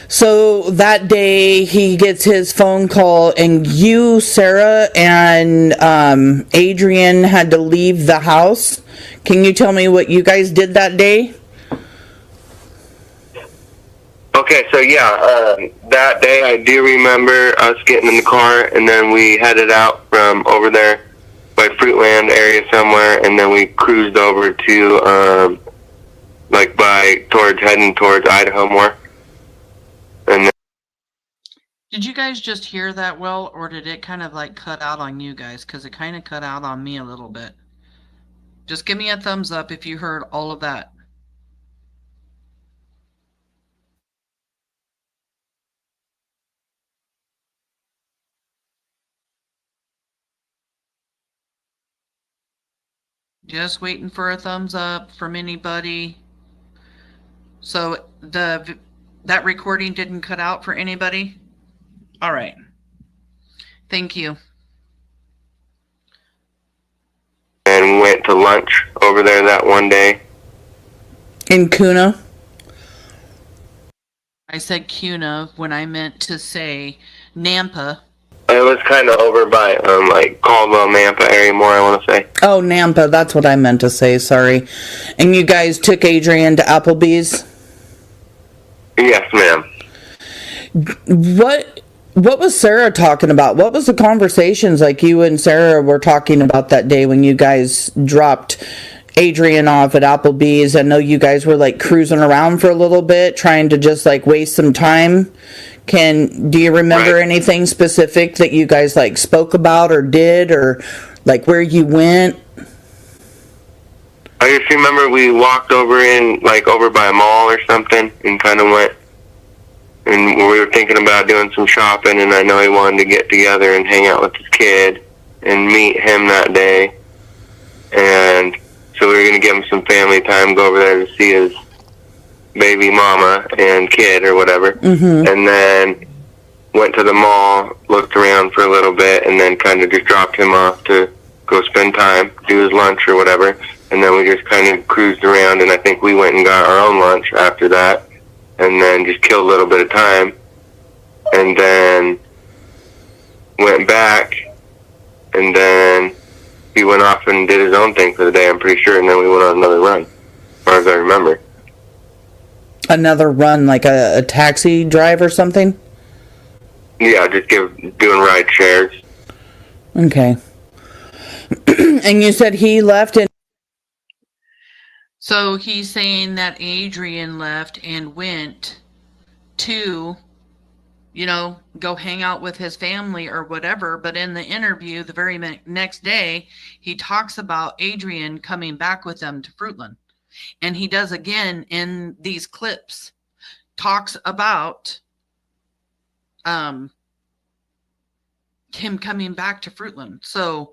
So that day he gets his phone call, and you, Sarah, and Adrian had to leave the house. Can you tell me what you guys did that day? Okay, so that day I do remember us getting in the car, and then we headed out from over there by Fruitland area somewhere, and then we cruised over to heading towards Idaho more. And then, did you guys just hear that well, or did it kind of cut out on you guys? Because it kind of cut out on me a little bit. Just give me a thumbs up if you heard all of that. Just waiting for a thumbs up from anybody. So that recording didn't cut out for anybody? All right. Thank you. And we went to lunch over there that one day. In Kuna? I said Kuna when I meant to say Nampa. It was kind of over by Caldwell, Nampa area more, I want to say. Oh, Nampa, that's what I meant to say, sorry. And you guys took Adrian to Applebee's? Yes, ma'am. What was Sarah talking about? What was the conversations you and Sarah were talking about that day when you guys dropped Adrian off at Applebee's? I know you guys were cruising around for a little bit, trying to just waste some time. Do you remember anything specific that you guys spoke about or did, or where you went? I just remember we walked over over by a mall or something, and kind of went, and we were thinking about doing some shopping, and I know he wanted to get together and hang out with his kid and meet him that day. And so we were going to give him some family time, go over there to see his baby mama and kid or whatever. Mm-hmm. And then went to the mall, looked around for a little bit, and then kind of just dropped him off to go spend time, do his lunch or whatever. And then we just kind of cruised around, and I think we went and got our own lunch after that, and then just killed a little bit of time, and then went back, and then he went off and did his own thing for the day, I'm pretty sure, and then we went on another run, as far as I remember. Another run, a taxi drive or something? Yeah, just doing ride shares. Okay. And you said he left in... So he's saying that Adrian left and went to, go hang out with his family or whatever. But in the interview, the very next day, he talks about Adrian coming back with them to Fruitland. And he does again in these clips, talks about him coming back to Fruitland. So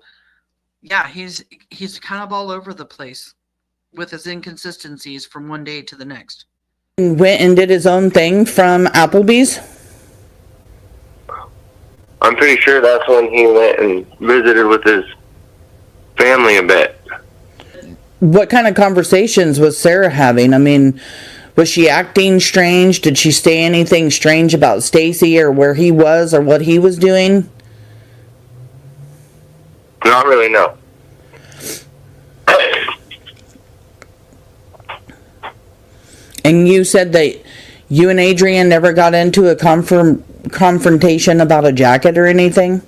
yeah, he's kind of all over the place with his inconsistencies from one day to the next. Went and did his own thing from Applebee's? I'm pretty sure that's when he went and visited with his family a bit. What kind of conversations was Sarah having? I mean, was she acting strange? Did she say anything strange about Stacy or where he was or what he was doing? Not really, no. And you said that you and Adrian never got into a confrontation about a jacket or anything?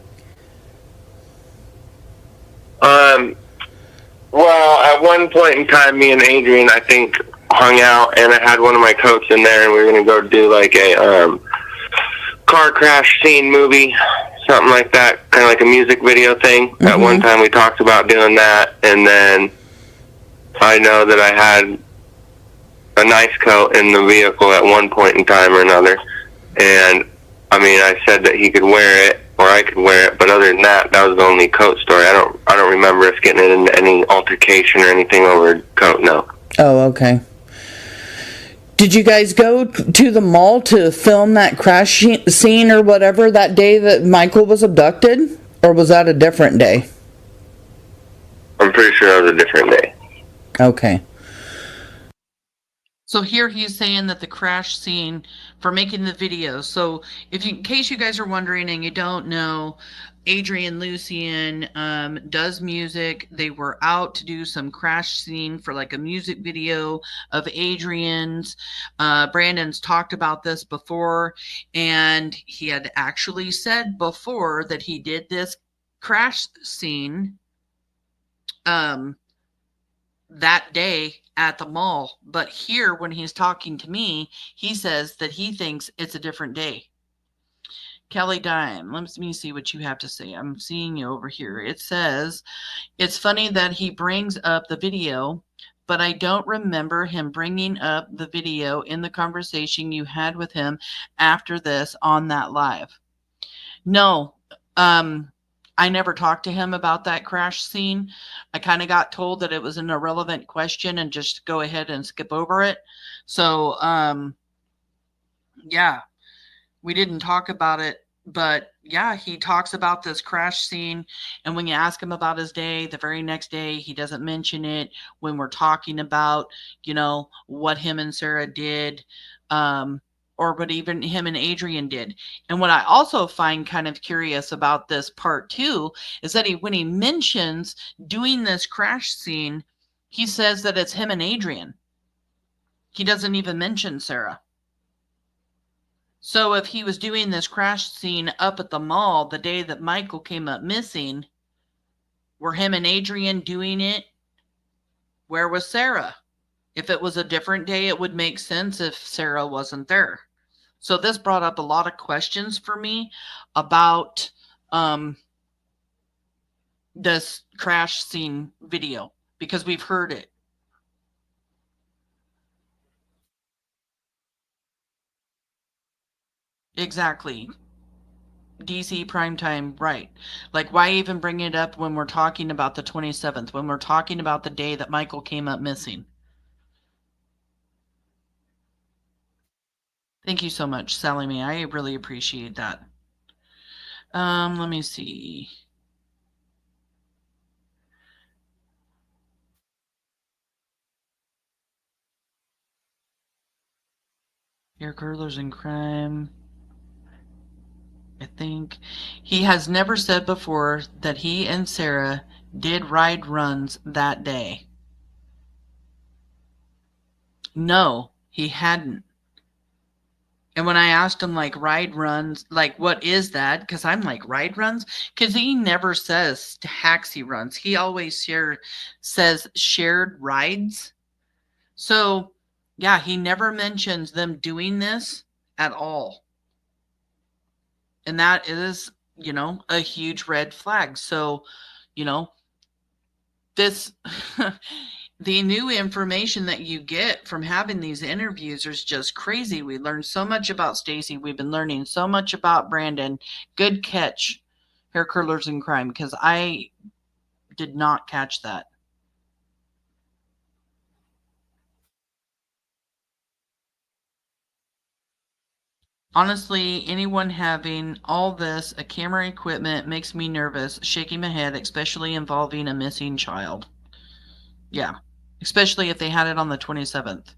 Well, at one point in time, me and Adrian, I think, hung out, and I had one of my coats in there, and we were going to go do like a car crash scene movie, something like that, kind of like a music video thing. At one time, we talked about doing that, and then I know that I had a nice coat in the vehicle at one point in time or another, and I mean, I said that he could wear it, or I could wear it, but other than that, that was the only coat story. I don't remember us getting into any altercation or anything over a coat, no. Oh, okay. Did you guys go to the mall to film that crash scene or whatever that day that Michael was abducted? Or was that a different day? I'm pretty sure that was a different day. Okay. So here he's saying that the crash scene for making the video. So in case you guys are wondering and you don't know, Adrian Lucian does music. They were out to do some crash scene for like a music video of Adrian's. Brandon's talked about this before, and he had actually said before that he did this crash scene that day at the mall. But here, when he's talking to me, he says that he thinks it's a different day. Kelly Dime, let me see what you have to say. I'm seeing you over here. It says, it's funny that he brings up the video, but I don't remember him bringing up the video in the conversation you had with him after this on that live. No, I never talked to him about that crash scene. I kind of got told that it was an irrelevant question and just go ahead and skip over it. So, yeah, we didn't talk about it, but yeah, he talks about this crash scene. And when you ask him about his day, the very next day, he doesn't mention it when we're talking about, you know, what him and Sarah did, or what even him and Adrian did. And what I also find kind of curious about this part 2 is that when he mentions doing this crash scene, he says that it's him and Adrian. He doesn't even mention Sarah. So if he was doing this crash scene up at the mall the day that Michael came up missing, were him and Adrian doing it? Where was Sarah? If it was a different day, it would make sense if Sarah wasn't there. So this brought up a lot of questions for me about this crash scene video, because we've heard it. Exactly. DC primetime, right. Like, why even bring it up when we're talking about the 27th, when we're talking about the day that Michael came up missing? Thank you so much, Sally Mae. I really appreciate that. Let me see. Your curlers in crime. I think he has never said before that he and Sarah did ride runs that day. No, he hadn't. And when I asked him, like, ride runs, like, what is that? Because I'm like, ride runs? Because he never says taxi runs. He always says shared rides. So, yeah, he never mentions them doing this at all. And that is, you know, a huge red flag. So, you know, this the new information that you get from having these interviews is just crazy. We learned so much about Stacy. We've been learning so much about Brandon. Good catch, Hair Curlers in Crime, because I did not catch that. Honestly, anyone having all this, a camera equipment, makes me nervous, shaking my head, especially involving a missing child. Yeah, especially if they had it on the 27th.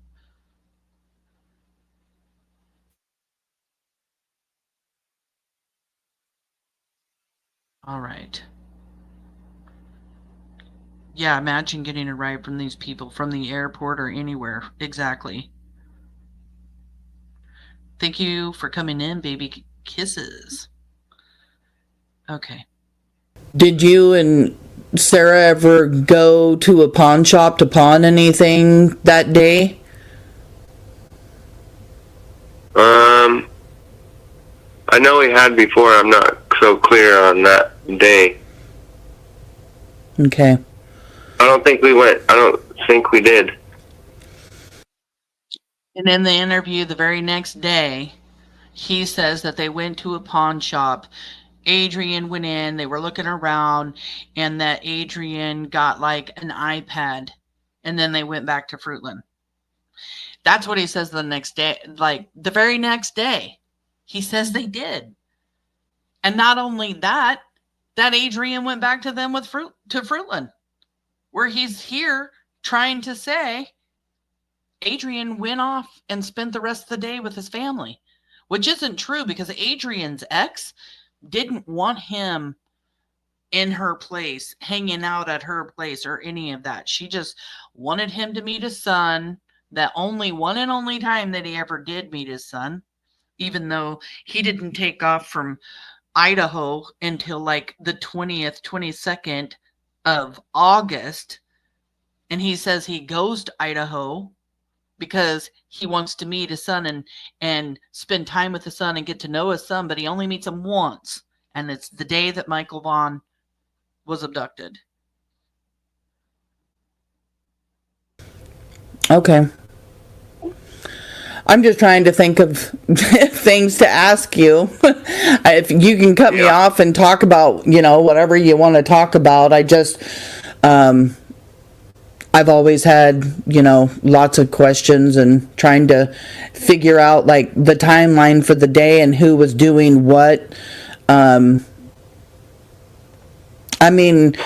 All right. Yeah, imagine getting a ride from these people from the airport or anywhere. Exactly. Thank you for coming in, baby kisses. Okay. Did you and Sarah ever go to a pawn shop to pawn anything that day? I know we had before. I'm not so clear on that day. Okay. I don't think we went. I don't think we did. And in the interview the very next day, he says that they went to a pawn shop. Adrian went in, they were looking around, and that Adrian got like an iPad, and then they went back to Fruitland. That's what he says the next day, like the very next day. He says they did. And not only that, that Adrian went back to them with Fruitland, where he's here trying to say Adrian went off and spent the rest of the day with his family, which isn't true because Adrian's ex didn't want him in her place, hanging out at her place or any of that. She just wanted him to meet his son, that only one and only time that he ever did meet his son, even though he didn't take off from Idaho until like the 20th, 22nd of August. And he says he goes to Idaho because he wants to meet his son and spend time with his son and get to know his son, but he only meets him once. And it's the day that Michael Vaughn was abducted. Okay. I'm just trying to think of things to ask you. If you can cut me off and talk about, whatever you want to talk about. I just, I've always had, lots of questions and trying to figure out like the timeline for the day and who was doing what. I mean,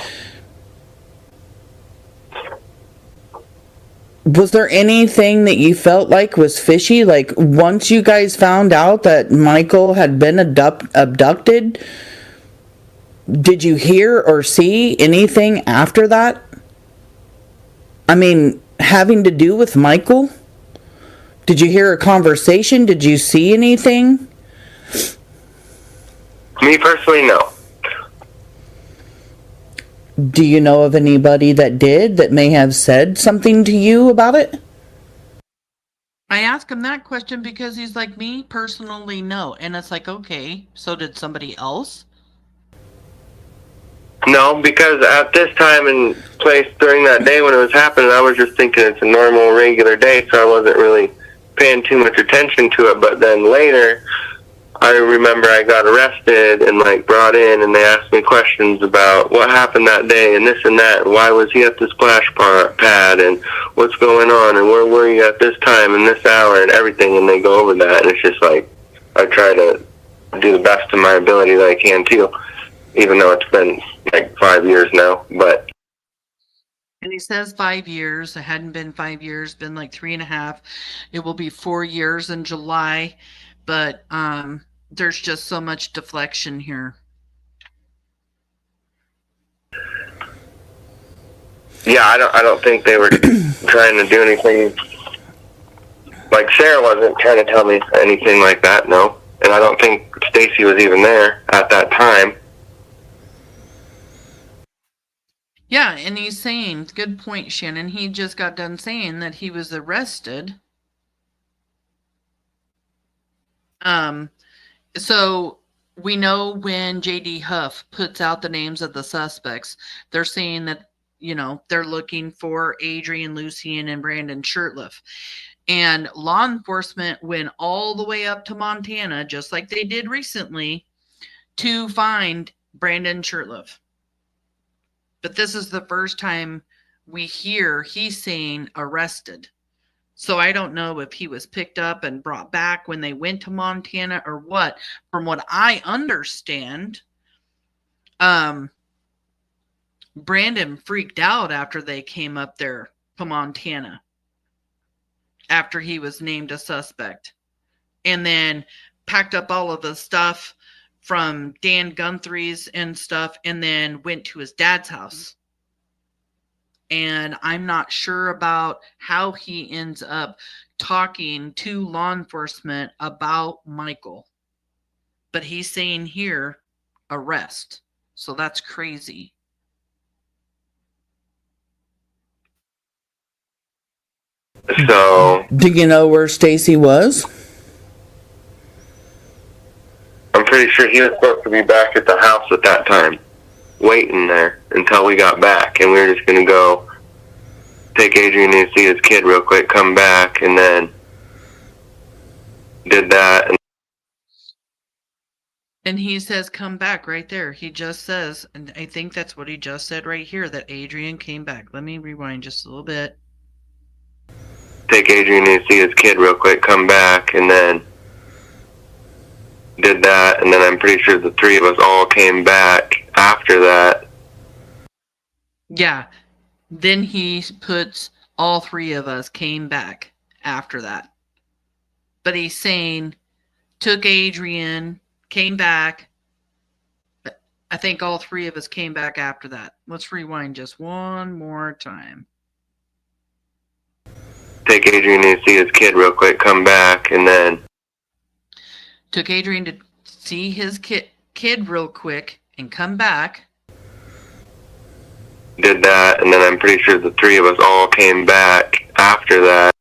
was there anything that you felt like was fishy? Like once you guys found out that Michael had been abducted, did you hear or see anything after that? I mean, having to do with Michael? Did you hear a conversation? Did you see anything? Me personally, no. Do you know of anybody that did, that may have said something to you about it? I asked him that question because he's like, me personally, no. And it's like, okay, so did somebody else? No, because at this time and place during that day when it was happening, I was just thinking it's a normal, regular day, so I wasn't really paying too much attention to it. But then later, I remember I got arrested and brought in, and they asked me questions about what happened that day and this and that, and why was he at the splash pad, and what's going on, and where were you at this time and this hour, and everything, and they go over that, and it's just like I try to do the best of my ability that I can too, even though it's been 5 years now, but. And he says 5 years. It hadn't been 5 years, been 3.5. It will be 4 years in July. But there's just so much deflection here. Yeah, I don't think they were trying to do anything. Like Sarah wasn't trying to tell me anything like that, no. And I don't think Stacy was even there at that time. Yeah, and he's saying, good point, Shannon. He just got done saying that he was arrested. So we know when J.D. Huff puts out the names of the suspects, they're saying that they're looking for Adrian, Lucian, and Brandon SHURTLIFF. And law enforcement went all the way up to Montana, just like they did recently, to find Brandon SHURTLIFF. But this is the first time we hear he's saying arrested. So I don't know if he was picked up and brought back when they went to Montana or what. From what I understand, Brandon freaked out after they came up there to Montana, after he was named a suspect, and then packed up all of the stuff from Dan Guthrie's and stuff, and then went to his dad's house. And I'm not sure about how he ends up talking to law enforcement about Michael. But he's saying here, arrest. So that's crazy. So, Do you know where Stacy was? I'm pretty sure he was supposed to be back at the house at that time, waiting there until we got back, and we were just going to go take Adrian to see his kid real quick, come back, and then did that. And he says, come back right there. He just says, and I think that's what he just said right here, that Adrian came back. Let me rewind just a little bit. Take Adrian to see his kid real quick, come back, and then did that, and then I'm pretty sure the three of us all came back after that. Yeah. Then he puts all three of us came back after that. But he's saying, took Adrian, came back. I think all three of us came back after that. Let's rewind just one more time. Take Adrian to see his kid real quick, come back, and then Took Adrian to see his kid real quick and come back. did that, and then I'm pretty sure the three of us all came back after that.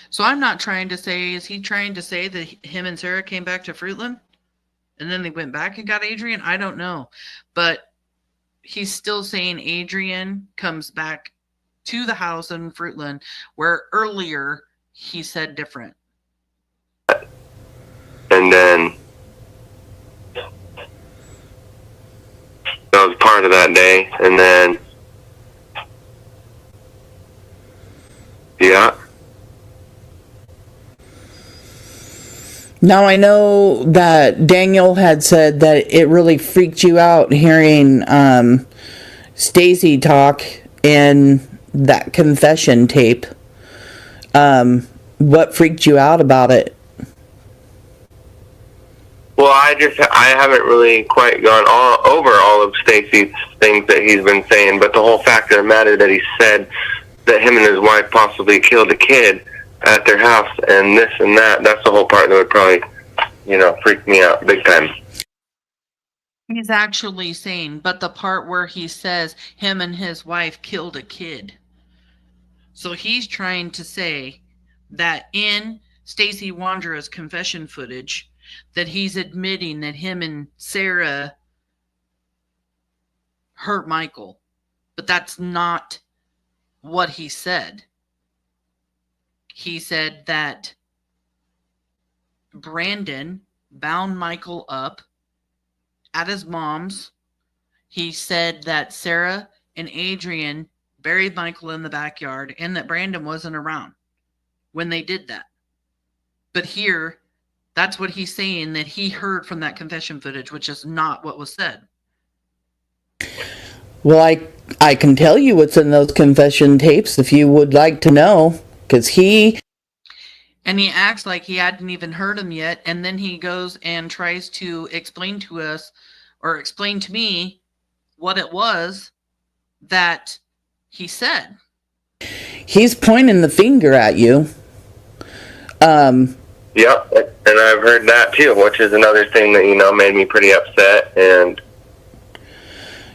So I'm not trying to say, is he trying to say that him and Sarah came back to Fruitland? And then they went back and got Adrian? I don't know. But he's still saying Adrian comes back to the house in Fruitland, where earlier he said different. And then that was part of that day, and then yeah. Now I know that Daniel had said that it really freaked you out hearing Stacy talk in that confession tape. What freaked you out about it? Well, I haven't really quite gone over all of Stacy's things that he's been saying, but the whole fact of the matter that he said that him and his wife possibly killed a kid at their house and this and that, that's the whole part that would probably, freak me out big time. He's actually saying, but the part where he says him and his wife killed a kid. So he's trying to say that in Stacy Wandra's confession footage, that he's admitting that him and Sarah hurt Michael. But that's not what he said. He said that Brandon bound Michael up at his mom's. He said that Sarah and Adrian buried Michael in the backyard and that Brandon wasn't around when they did that. But here, that's what he's saying that he heard from that confession footage, which is not what was said. Well, I can tell you what's in those confession tapes if you would like to know, because he acts like he hadn't even heard him yet, and then he goes and tries to explain to us, or explain to me, what it was that he said. He's pointing the finger at you. Yep, and I've heard that too, which is another thing that, made me pretty upset. And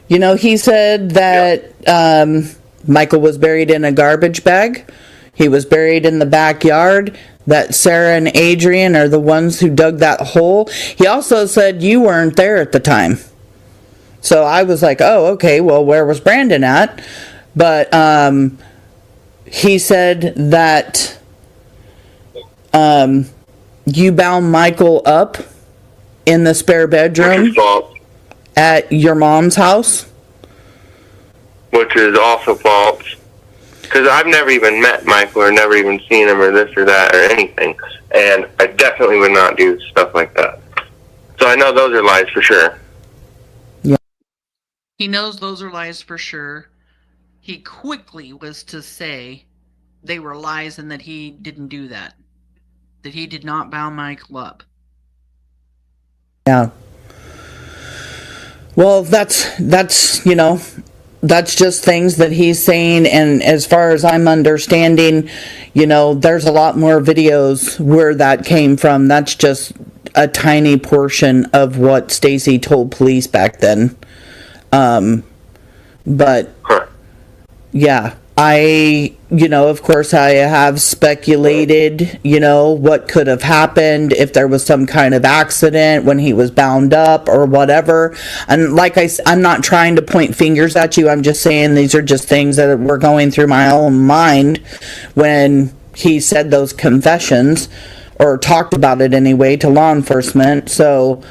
he said that Michael was buried in a garbage bag. He was buried in the backyard, that Sarah and Adrian are the ones who dug that hole. He also said you weren't there at the time. So I was like, oh, okay, well, where was Brandon at? But he said that you bound Michael up in the spare bedroom false. at your mom's house. Which is also false. Because I've never even met Michael or never even seen him or this or that or anything. And I definitely would not do stuff like that. So I know those are lies for sure. He knows those are lies for sure. He quickly was to say they were lies and that he didn't do that. That he did not bound Michael up. Yeah. Well, that's you know, that's just things that he's saying, and as far as I'm understanding, you know, there's a lot more videos where that came from. That's just a tiny portion of what Stacy told police back then. But yeah, you know, of course I have speculated, you know, what could have happened if there was some kind of accident when he was bound up or whatever. And like I'm not trying to point fingers at you. I'm just saying these are just things that were going through my own mind when he said those confessions, or talked about it anyway, to law enforcement. So,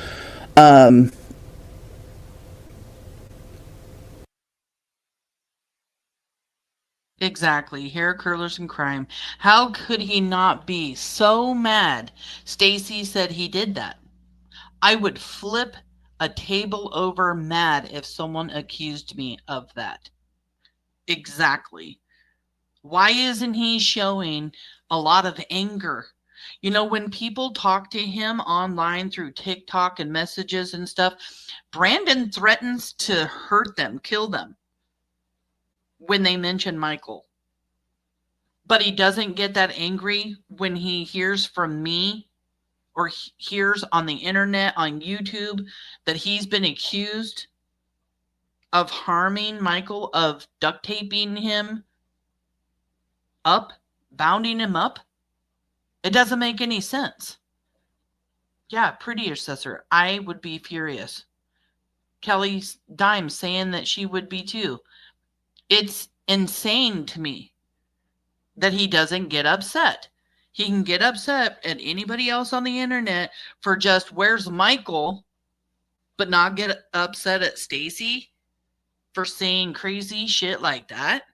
Exactly. Hair curlers and crime. How could he not be so mad? Stacy said he did that. I would flip a table over mad if someone accused me of that. Exactly. Why isn't he showing a lot of anger? You know, when people talk to him online through TikTok and messages and stuff, Brandon threatens to hurt them, kill them when they mention Michael. But he doesn't get that angry when he hears from me or hears on the internet, on YouTube, that he's been accused of harming Michael, of duct taping him up, bounding him up. It doesn't make any sense. Yeah, pretty assessor. I would be furious. Kelly Dime saying that she would be too. It's insane to me that he doesn't get upset. He can get upset at anybody else on the internet for just where's Michael, but not get upset at Stacy for saying crazy shit like that.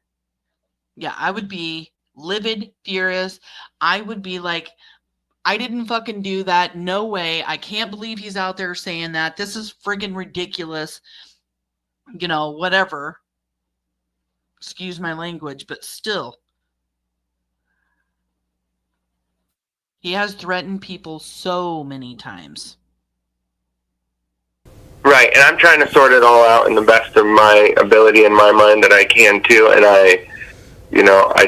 Yeah, I would be livid, furious. I would be like, I didn't fucking do that. No way. I can't believe he's out there saying that. This is friggin' ridiculous. You know, whatever. Excuse my language, but still. He has threatened people so many times. Right, and I'm trying to sort it all out in the best of my ability in my mind that I can too, and I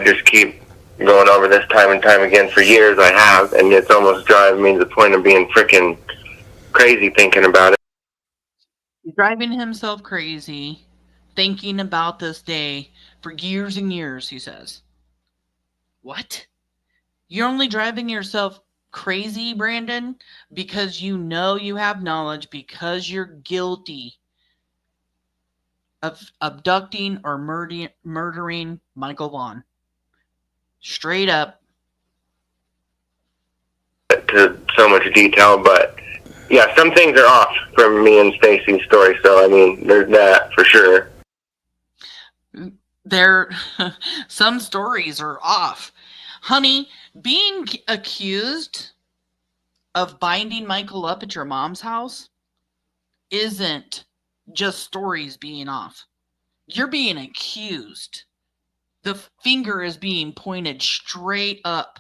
just keep going over this time and time again for years. I have, and it's almost driving me to the point of being freaking crazy thinking about it. Driving himself crazy, thinking about this day for years and years, he says. What? You're only driving yourself crazy, Brandon, because you know you have knowledge, because you're guilty of abducting or murdering Michael Vaughn. Straight up. To so much detail, but yeah, some things are off from me and Stacy's story, so I mean, there's that for sure. Some stories are off. Honey, being accused of binding Michael up at your mom's house isn't just stories being off. You're being accused. The finger is being pointed straight up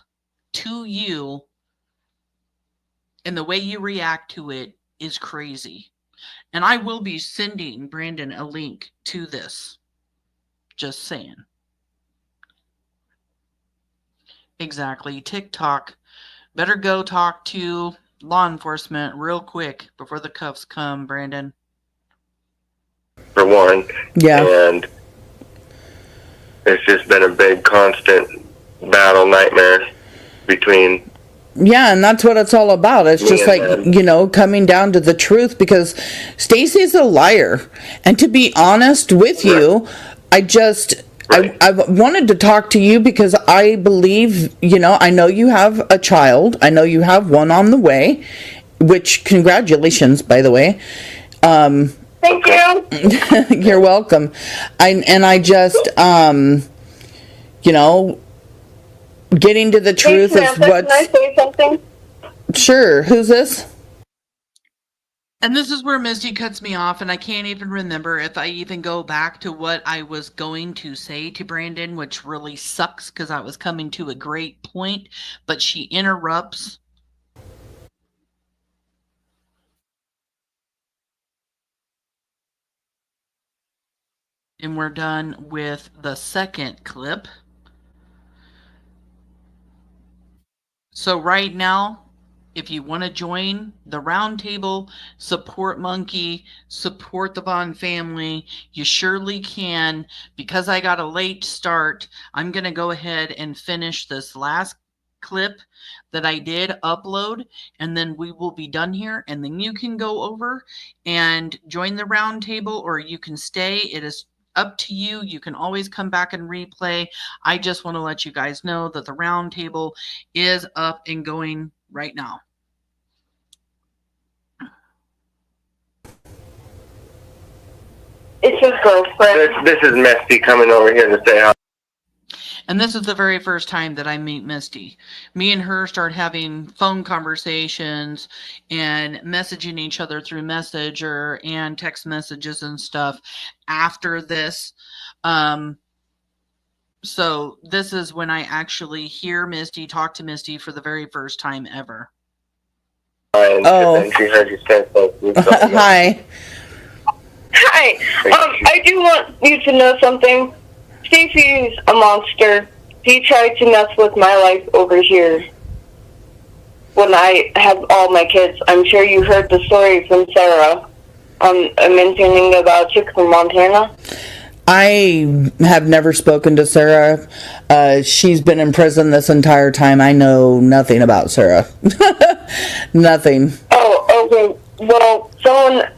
to you, and the way you react to it is crazy. And I will be sending Brandon a link to this. Just saying. Exactly. TikTok. Better go talk to law enforcement real quick before the cuffs come, Brandon. For one. yeah. And it's just been a big, constant battle nightmare between... Yeah, and that's what it's all about. It's just like, coming down to the truth, because Stacy's a liar. And to be honest with you, Right. I wanted to talk to you because I believe, I know you have a child. I know you have one on the way, which congratulations, by the way. Thank you. You're welcome. I just, getting to the truth Hey, of Samantha, what's... Can I say something? Sure. Who's this? And this is where Misty cuts me off, and I can't even remember if I even go back to what I was going to say to Brandon, which really sucks because I was coming to a great point, but she interrupts. And we're done with the second clip. So right now, if you want to join the roundtable, support Monkey, support the Bond family, you surely can. Because I got a late start, I'm going to go ahead and finish this last clip that I did upload, and then we will be done here, and then you can go over and join the roundtable, or you can stay. It is up to you. You can always come back and replay. I just want to let you guys know that the roundtable is up and going right now. It's his girlfriend. This is Misty coming over here to say hi. And this is the very first time that I meet Misty. Me and her start having phone conversations and messaging each other through Messenger and text messages and stuff after this. So this is when I actually hear Misty, talk to Misty for the very first time ever. Oh. She heard you say something. Hi. Hi. I do want you to know something. Stacy's a monster. He tried to mess with my life over here when I have all my kids. I'm sure you heard the story from Sarah mentioning about chick from Montana. I have never spoken to Sarah. She's been in prison this entire time. I know nothing about Sarah. Nothing. Oh, okay. Well, someone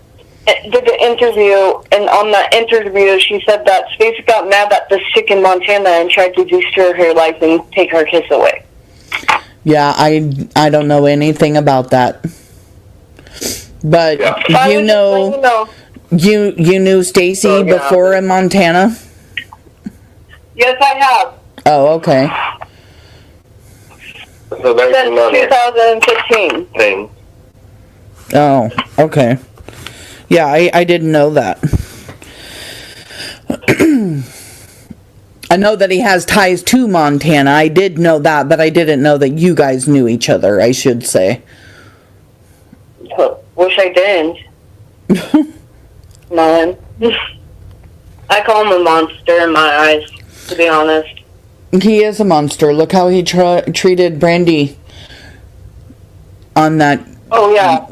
did the interview, and on that interview, she said that Stacey got mad at this chick in Montana and tried to destroy her life and take her kids away. Yeah, I don't know anything about that. But Yeah. you know, you knew Stacy before in Montana? Yes, I have. Oh, okay. So there's since 2015 thing. Oh, okay. Yeah, I didn't know that. I know that he has ties to Montana. I did know that, but I didn't know that you guys knew each other, I should say. Wish I didn't. Man. I call him a monster in my eyes, to be honest. He is a monster. Look how he treated Brandy on that. Oh, yeah.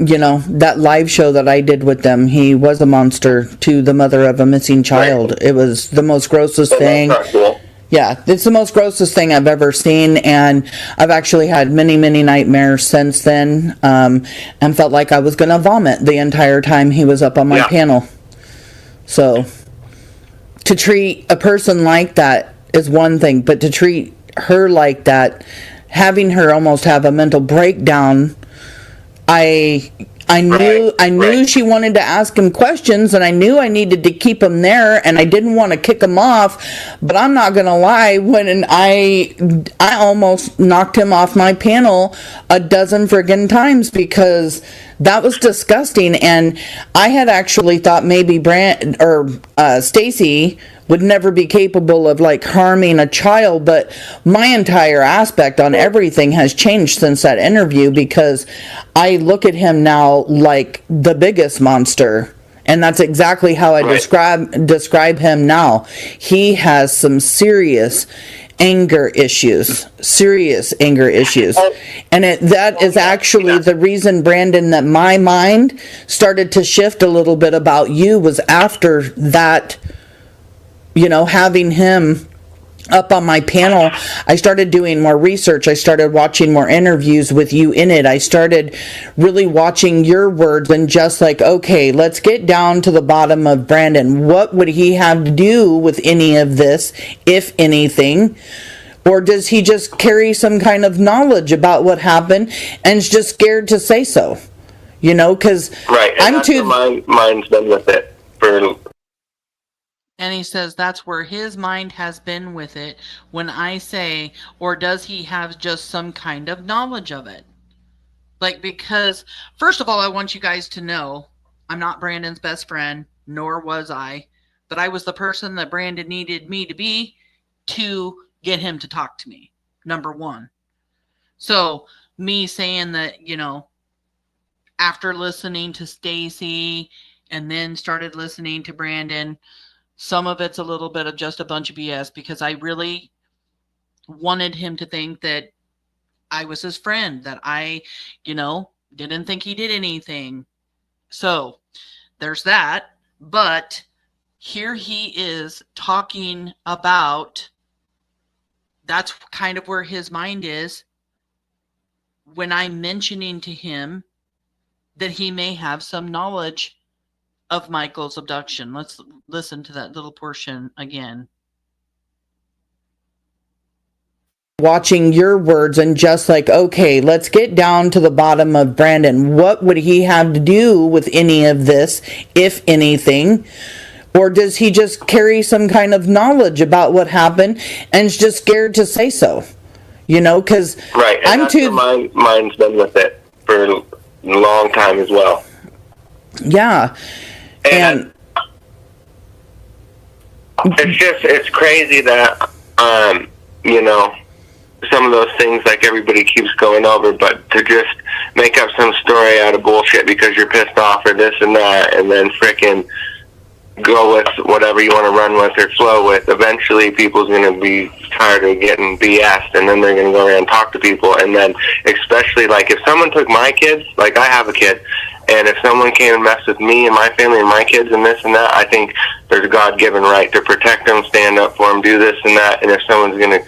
That live show that I did with them. He was a monster to the mother of a missing child. Right. It was the most grossest thing. Cool. Yeah, it's the most grossest thing I've ever seen, and I've actually had many, many nightmares since then, and felt like I was going to vomit the entire time he was up on my panel. So, to treat a person like that is one thing, but to treat her like that, having her almost have a mental breakdown, I knew she wanted to ask him questions, and I knew I needed to keep him there, and I didn't want to kick him off, but I'm not gonna lie, when I almost knocked him off my panel a dozen friggin' times because that was disgusting. And I had actually thought maybe Stacy would never be capable of harming a child, but my entire aspect on everything has changed since that interview, because I look at him now like the biggest monster, and that's exactly how I describe him now. He has some serious anger issues, and that is actually the reason, Brandon, that my mind started to shift a little bit about you was after that. Having him up on my panel, I started doing more research. I started watching more interviews with you in it. I started really watching your words and just like, okay, let's get down to the bottom of Brandon. What would he have to do with any of this, if anything? Or does he just carry some kind of knowledge about what happened and is just scared to say so? You know, because right, and I'm too. Mine's been with it for. And he says that's where his mind has been with it when I say, or does he have just some kind of knowledge of it? Like, because, first of all, I want you guys to know I'm not Brandon's best friend, nor was I, but I was the person that Brandon needed me to be to get him to talk to me, number one. So, me saying that, you know, after listening to Stacy and then started listening to Brandon, some of it's a little bit of just a bunch of BS because I really wanted him to think that I was his friend, that I, you know, didn't think he did anything. So there's that. But here he is talking about, that's kind of where his mind is when I'm mentioning to him that he may have some knowledge of Michael's abduction. Let's listen to that little portion again. Watching your words and just like, okay, let's get down to the bottom of Brandon. What would he have to do with any of this, if anything? Or does he just carry some kind of knowledge about what happened and is just scared to say so? You know, because right, and I'm too. Mine's been with it for a long time as well. Yeah. And it's crazy that, you know, some of those things like everybody keeps going over, but to just make up some story out of bullshit because you're pissed off or this and that, and then frickin' go with whatever you want to run with or flow with, eventually people's going to be tired of getting BS'd, and then they're going to go around and talk to people. And then especially like if someone took my kids, like I have a kid, and if someone came and messed with me and my family and my kids and this and that, I think there's a God-given right to protect them, stand up for them, do this and that. And if someone's going to,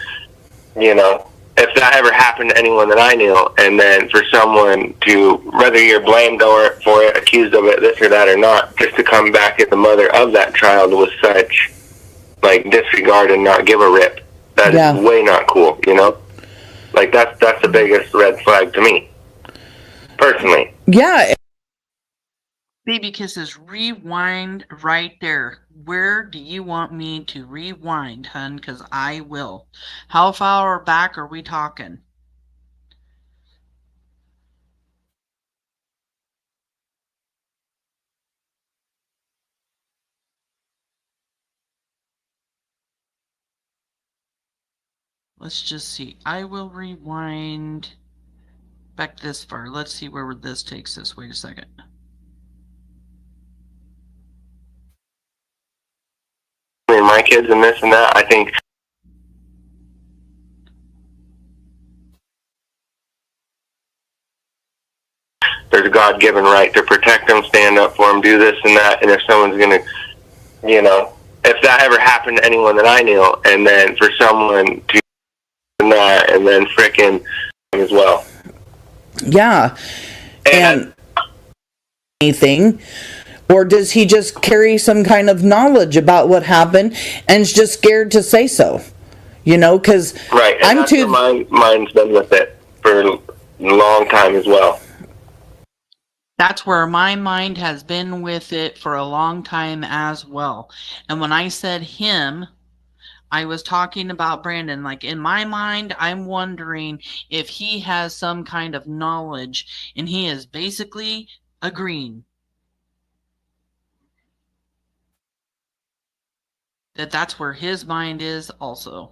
you know, if that ever happened to anyone that I knew, and then for someone to, whether you're blamed for it, accused of it, this or that or not, just to come back at the mother of that child with such, like, disregard and not give a rip, that is way not cool, you know? Like, that's the biggest red flag to me, personally. Yeah. Baby kisses, rewind right there. Where do you want me to rewind, hun? Because I will. How far back are we talking? Let's just see. I will rewind back this far. Let's see where this takes us. Wait a second. My kids and this and that, I think there's a God-given right to protect them, stand up for them, do this and that. And if someone's going to, you know, if that ever happened to anyone that I knew, and then for someone to and that, and then frickin' as well. Yeah. And anything. Or does he just carry some kind of knowledge about what happened and is just scared to say so? You know, because right, and I'm too. Mine's been with it for a long time as well. That's where my mind has been with it for a long time as well. And when I said him, I was talking about Brandon. Like, in my mind, I'm wondering if he has some kind of knowledge, and he is basically agreeing that that's where his mind is also.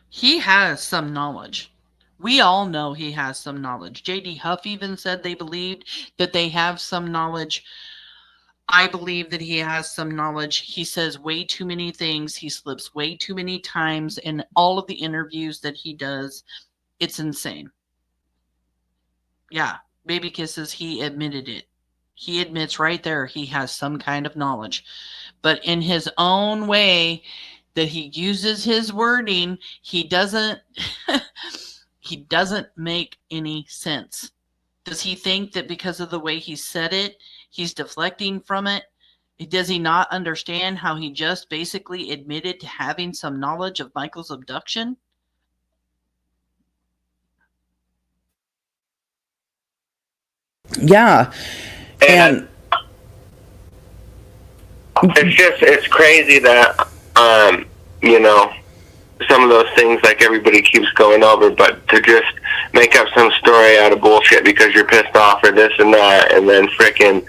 He has some knowledge. We all know he has some knowledge. J.D. Huff even said they believed that they have some knowledge. I believe that he has some knowledge. He says way too many things. He slips way too many times in all of the interviews that he does. It's insane. Yeah, baby kisses, he admitted it. He admits right there he has some kind of knowledge. But in his own way, that he uses his wording, he doesn't he doesn't make any sense. Does he think that because of the way he said it, he's deflecting from it? Does he not understand how he just basically admitted to having some knowledge of Michael's abduction? Yeah. And it's crazy that, some of those things like everybody keeps going over, but to just make up some story out of bullshit because you're pissed off or this and that, and then frickin'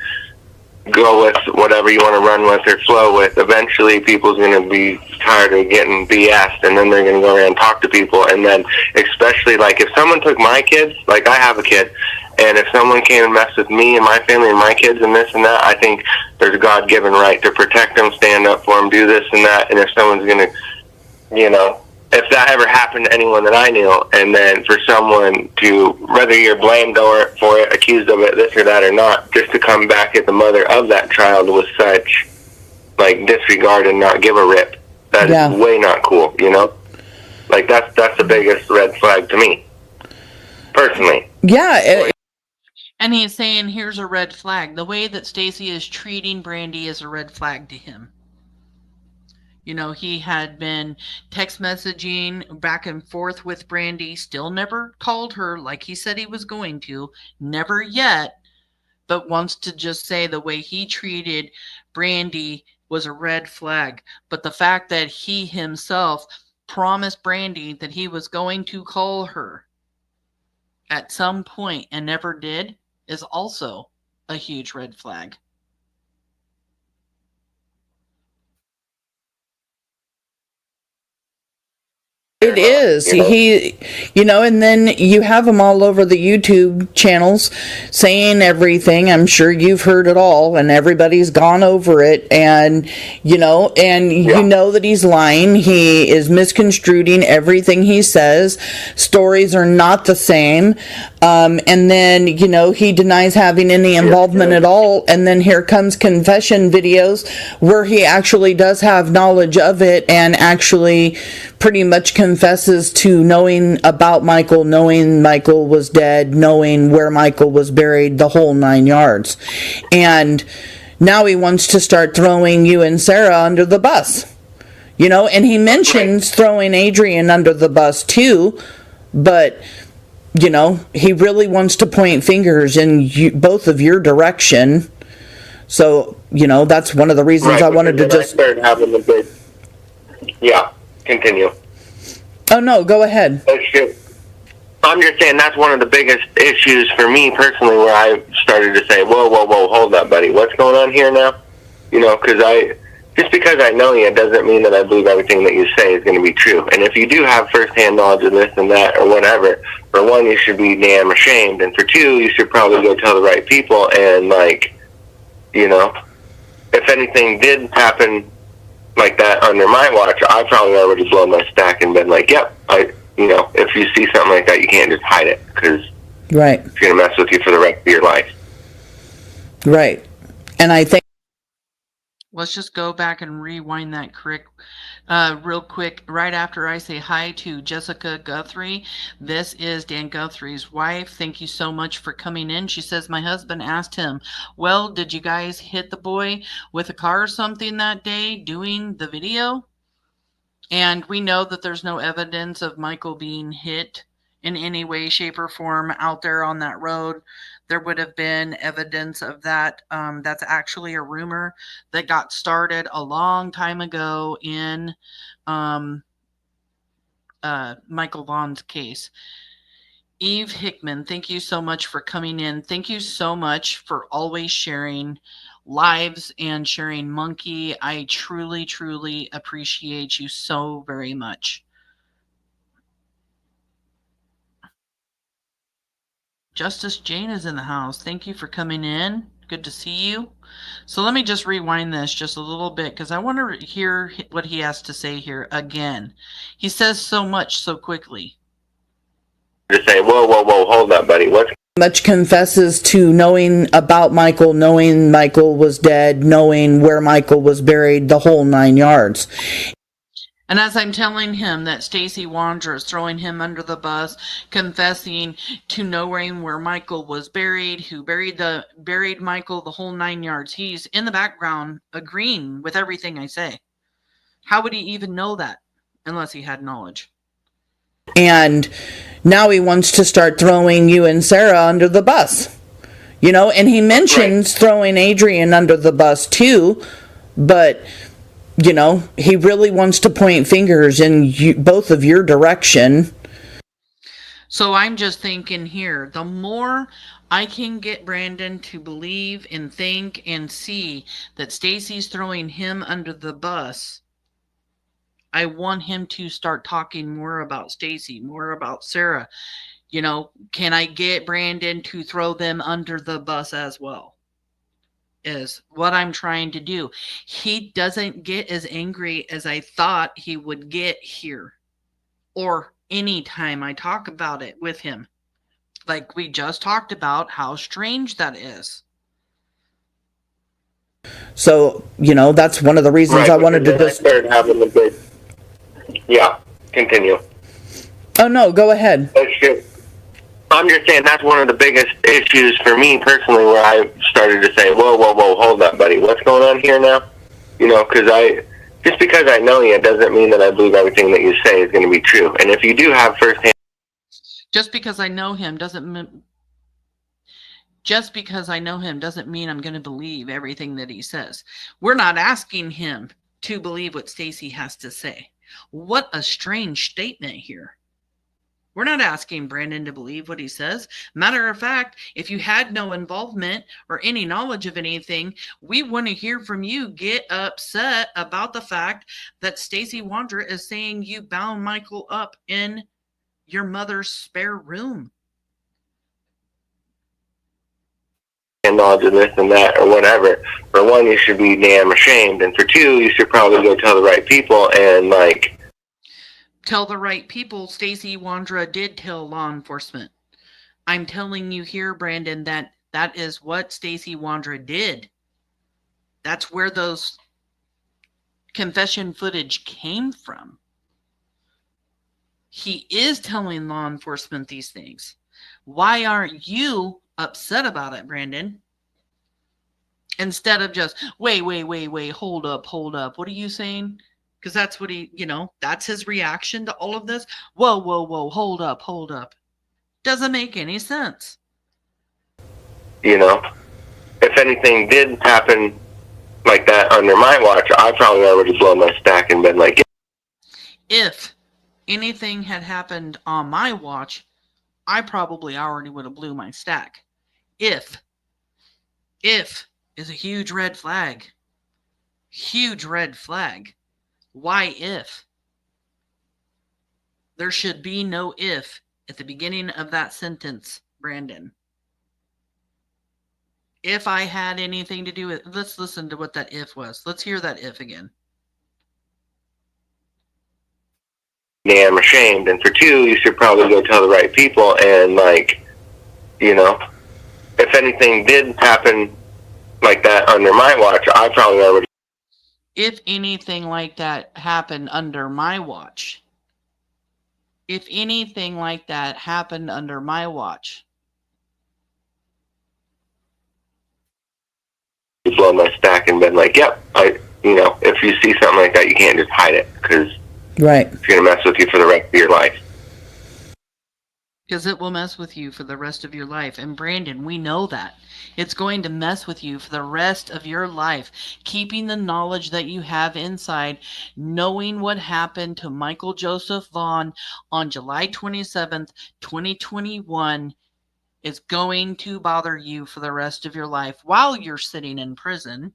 go with whatever you want to run with or flow with, eventually people's going to be tired of getting BS'd, and then they're going to go around and talk to people. And then especially like if someone took my kids, like I have a kid, and if someone came and messed with me and my family and my kids and this and that, I think there's a God-given right to protect them, stand up for them, do this and that. And if someone's going to, if that ever happened to anyone that I knew, and then for someone to, whether you're blamed for it, accused of it, this or that or not, just to come back at the mother of that child with such, like, disregard and not give a rip, that is way not cool, Like, that's the biggest red flag to me, personally. Yeah. And he's saying, here's a red flag. The way that Stacy is treating Brandy is a red flag to him. He had been text messaging back and forth with Brandy, still never called her like he said he was going to, never yet, but wants to just say the way he treated Brandy was a red flag. But the fact that he himself promised Brandy that he was going to call her at some point and never did is also a huge red flag. It is. He, and then you have them all over the YouTube channels saying everything. I'm sure you've heard it all, and everybody's gone over it. And, you know that he's lying. He is misconstruing everything he says. Stories are not the same. And then, he denies having any involvement at all. And then here comes confession videos where he actually does have knowledge of it and actually pretty much confesses to knowing about Michael, knowing Michael was dead, knowing where Michael was buried, the whole 9 yards. And now he wants to start throwing you and Sarah under the bus. And he mentions throwing Adrian under the bus too, but he really wants to point fingers in both of your direction. So, that's one of the reasons I wanted to just... Yeah, continue. Oh, no, go ahead. I'm just saying that's one of the biggest issues for me personally, where I started to say, whoa, hold up, buddy. What's going on here now? Just because I know you doesn't mean that I believe everything that you say is going to be true. And if you do have firsthand knowledge of this and that or whatever, for one, you should be damn ashamed. And for two, you should probably go tell the right people. And, if anything did happen like that under my watch, I've probably already blown my stack and been like, yep, if you see something like that, you can't just hide it, because it's going to mess with you for the rest of your life. Right. And I think... Let's just go back and rewind that real quick. Right after I say hi to Jessica Guthrie, this is Dan Guthrie's wife. Thank you so much for coming in. She says, my husband asked him, well, did you guys hit the boy with a car or something that day doing the video? And we know that there's no evidence of Michael being hit in any way, shape, or form out there on that road. There would have been evidence of that. That's actually a rumor that got started a long time ago in Michael Vaughn's case. Eve Hickman, thank you so much for coming in. Thank you so much for always sharing lives and sharing Monkey. I truly, truly appreciate you so very much. Justice Jane is in the house. Thank you for coming in. Good to see you. So let me just rewind this just a little bit, because I want to hear what he has to say here again. He says so much so quickly. Just say, whoa, hold up, buddy. What's... Much confesses to knowing about Michael, knowing Michael was dead, knowing where Michael was buried, the whole 9 yards. And as I'm telling him that Stacy Wander is throwing him under the bus, confessing to knowing where Michael was buried, who buried Michael, the whole 9 yards, he's in the background agreeing with everything I say. How would he even know that unless he had knowledge? And now he wants to start throwing you and Sarah under the bus. You know, and he mentions throwing Adrian under the bus too, but you know, he really wants to point fingers in both of your direction. So I'm just thinking here, the more I can get Brandon to believe and think and see that Stacy's throwing him under the bus, I want him to start talking more about Stacy, more about Sarah. You know, can I get Brandon to throw them under the bus as well? Is what I'm trying to do. He doesn't get as angry as I thought he would get here, or anytime I talk about it with him. Like we just talked about how strange that is. So, you know, that's one of the reasons I wanted to just start having the big. Yeah, continue. Oh no, go ahead. That's good. I'm just saying that's one of the biggest issues for me personally, where I started to say, whoa, hold up, buddy. What's going on here now? You know, just because I know you doesn't mean that I believe everything that you say is going to be true. And if you do have firsthand... Just because I know him doesn't mean I'm going to believe everything that he says. We're not asking him to believe what Stacy has to say. What a strange statement here. We're not asking Brandon to believe what he says. Matter of fact, if you had no involvement or any knowledge of anything, we want to hear from you. Get upset about the fact that Stacy Wander is saying you bound Michael up in your mother's spare room. And knowledge of this and that or whatever. For one, you should be damn ashamed. And for two, you should probably go tell the right people and tell the right people. Stacy Wandra did tell law enforcement. I'm telling you here, Brandon, that is what Stacy Wandra did. That's where those confession footage came from. He is telling law enforcement these things. Why aren't you upset about it, Brandon? Instead of just, wait, hold up. What are you saying? Because that's what that's his reaction to all of this. Whoa, hold up. Doesn't make any sense. You know, if anything did happen like that under my watch, I'd probably already blown my stack and been like... If anything had happened on my watch, I probably already would have blew my stack. If is a huge red flag. Huge red flag. Why if? There should be no if at the beginning of that sentence, Brandon. If I had anything to do with... Let's listen to what that if was. Let's hear that if again. Damn ashamed. And for two, you should probably go tell the right people and if anything did happen like that under my watch, I probably already... If anything like that happened under my watch. If anything like that happened under my watch. Blow my stack and been like, yep, if you see something like that, you can't just hide it, because it's going to mess with you for the rest of your life. Because it will mess with you for the rest of your life. And Brandon, we know that. It's going to mess with you for the rest of your life. Keeping the knowledge that you have inside, knowing what happened to Michael Joseph Vaughn on July 27th, 2021, is going to bother you for the rest of your life while you're sitting in prison.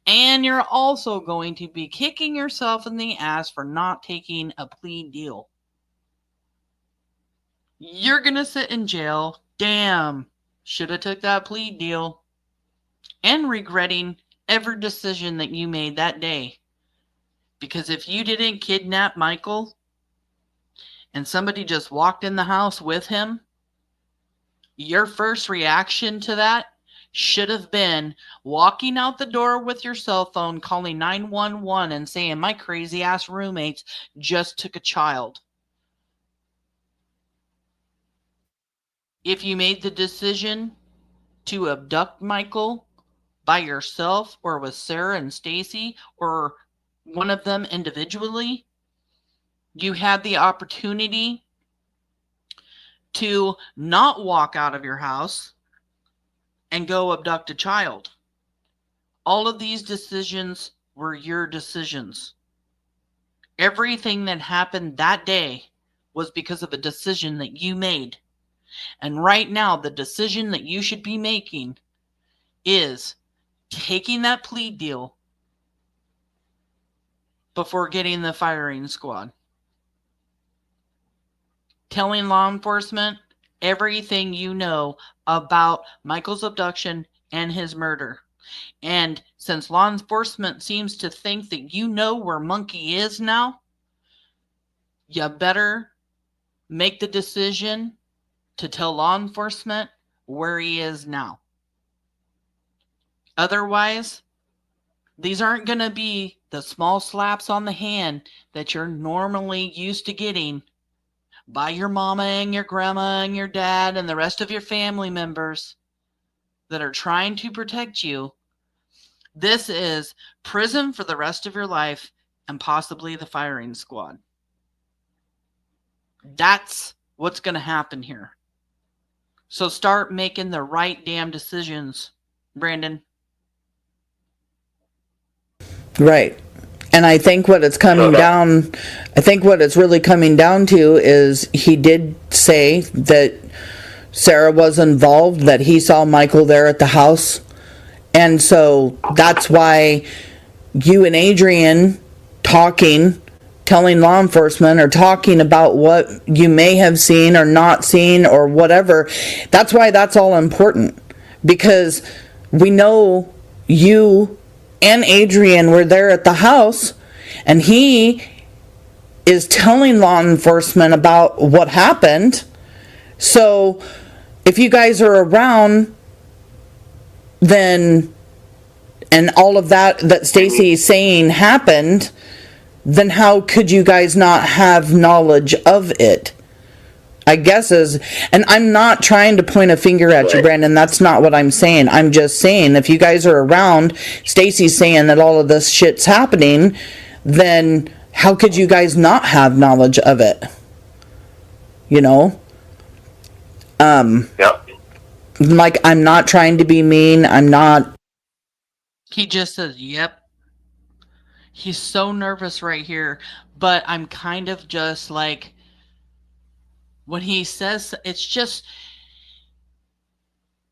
And you're also going to be kicking yourself in the ass for not taking a plea deal. You're going to sit in jail. Damn, should have took that plea deal. And regretting every decision that you made that day. Because if you didn't kidnap Michael and somebody just walked in the house with him, your first reaction to that should have been walking out the door with your cell phone, calling 911 and saying, my crazy ass roommates just took a child. If you made the decision to abduct Michael by yourself or with Sarah and Stacy or one of them individually, you had the opportunity to not walk out of your house and go abduct a child. All of these decisions were your decisions. Everything that happened that day was because of a decision that you made. And right now, the decision that you should be making is taking that plea deal before getting the firing squad. Telling law enforcement everything you know about Michael's abduction and his murder. And since law enforcement seems to think that you know where Monkey is now, you better make the decision to tell law enforcement where he is now. Otherwise, these aren't going to be the small slaps on the hand that you're normally used to getting by your mama and your grandma and your dad and the rest of your family members that are trying to protect you. This is prison for the rest of your life and possibly the firing squad. That's what's going to happen here. So start making the right damn decisions, Brandon. Right. And I think what it's coming down, I think what it's really coming down to is he did say that Sarah was involved, that he saw Michael there at the house. And so that's why you and Adrian telling law enforcement or talking about what you may have seen or not seen or whatever. That's why that's all important. Because we know you and Adrian were there at the house, and he is telling law enforcement about what happened. So if you guys are around, then, and all of that Stacy is saying happened, then how could you guys not have knowledge of it? I guess and I'm not trying to point a finger at you, Brandon. That's not what I'm saying. I'm just saying if you guys are around, Stacy's saying that all of this shit's happening, then how could you guys not have knowledge of it? You know? Yep. Like, I'm not trying to be mean. I'm not. He just says, yep. He's so nervous right here, but I'm kind of just like, when he says, it's just,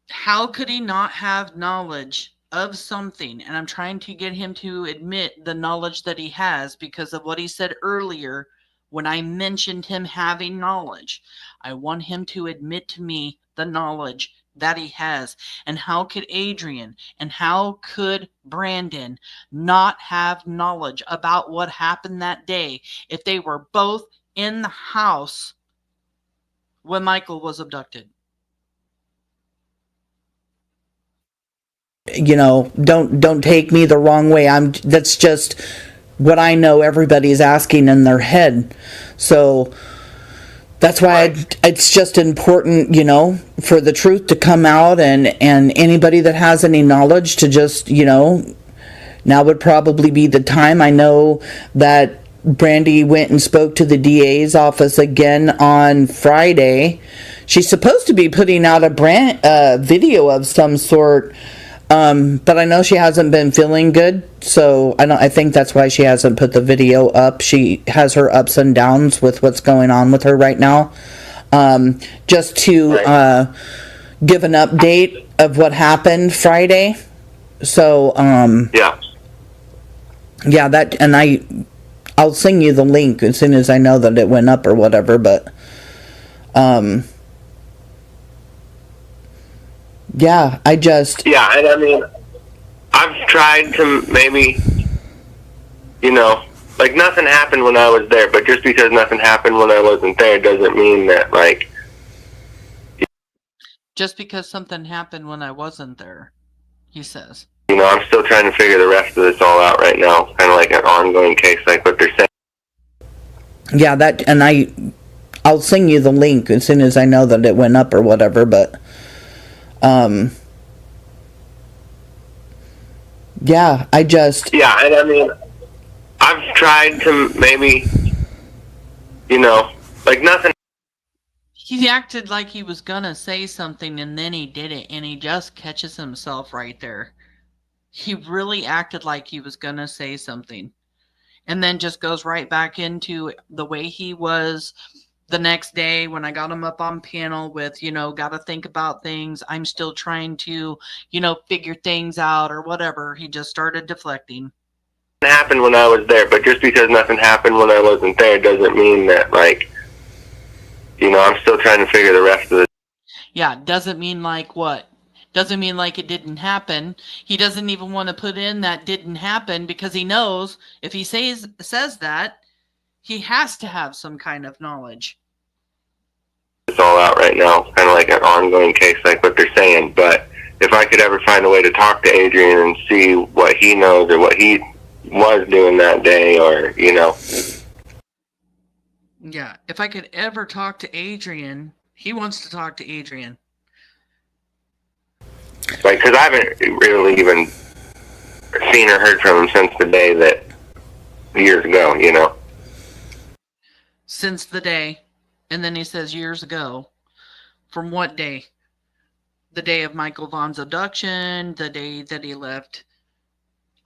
how could he not have knowledge of something? And I'm trying to get him to admit the knowledge that he has because of what he said earlier when I mentioned him having knowledge. I want him to admit to me the knowledge that he has. And how could Adrian and how could Brandon not have knowledge about what happened that day if they were both in the house when Michael was abducted? You know, don't take me the wrong way. That's just what I know everybody's asking in their head. So that's why it's just important, you know, for the truth to come out, and anybody that has any knowledge to just, you know, now would probably be the time. I know that Brandy went and spoke to the DA's office again on Friday. She's supposed to be putting out a video of some sort, but I know she hasn't been feeling good, so I think that's why she hasn't put the video up. She has her ups and downs with what's going on with her right now. Just to give an update of what happened Friday. So yeah, that, and I'll send you the link as soon as I know that it went up or whatever, but yeah, yeah, and I mean, I've tried to maybe, you know, like nothing happened when I was there, but just because nothing happened when I wasn't there doesn't mean that, like, just because something happened when I wasn't there, he says. You know, I'm still trying to figure the rest of this all out right now, kind of like an ongoing case, like what they're saying. Yeah, that, and I'll send you the link as soon as I know that it went up or whatever, but, yeah, Yeah, and I mean, I've tried to maybe, you know, like nothing. He acted like he was gonna say something and then he did it, and he just catches himself right there. He really acted like he was gonna say something and then just goes right back into the way he was the next day when I got him up on panel with, you know, got to think about things. I'm still trying to, you know, figure things out or whatever. He just started deflecting. It happened when I was there, but just because nothing happened when I wasn't there doesn't mean that, like, you know, I'm still trying to figure the rest of it. Yeah, doesn't mean like what? Doesn't mean like it didn't happen. He doesn't even want to put in that didn't happen because he knows if he says that, he has to have some kind of knowledge. It's all out right now, kind of like an ongoing case, like what they're saying. But if I could ever find a way to talk to Adrian and see what he knows or what he was doing that day, or, you know. Yeah, if I could ever talk to Adrian, he wants to talk to Adrian. Like, because I haven't really even seen or heard from him since the day that, years ago, you know. Since the day, and then he says years ago. From what day? The day of Michael Vaughn's abduction, the day that he left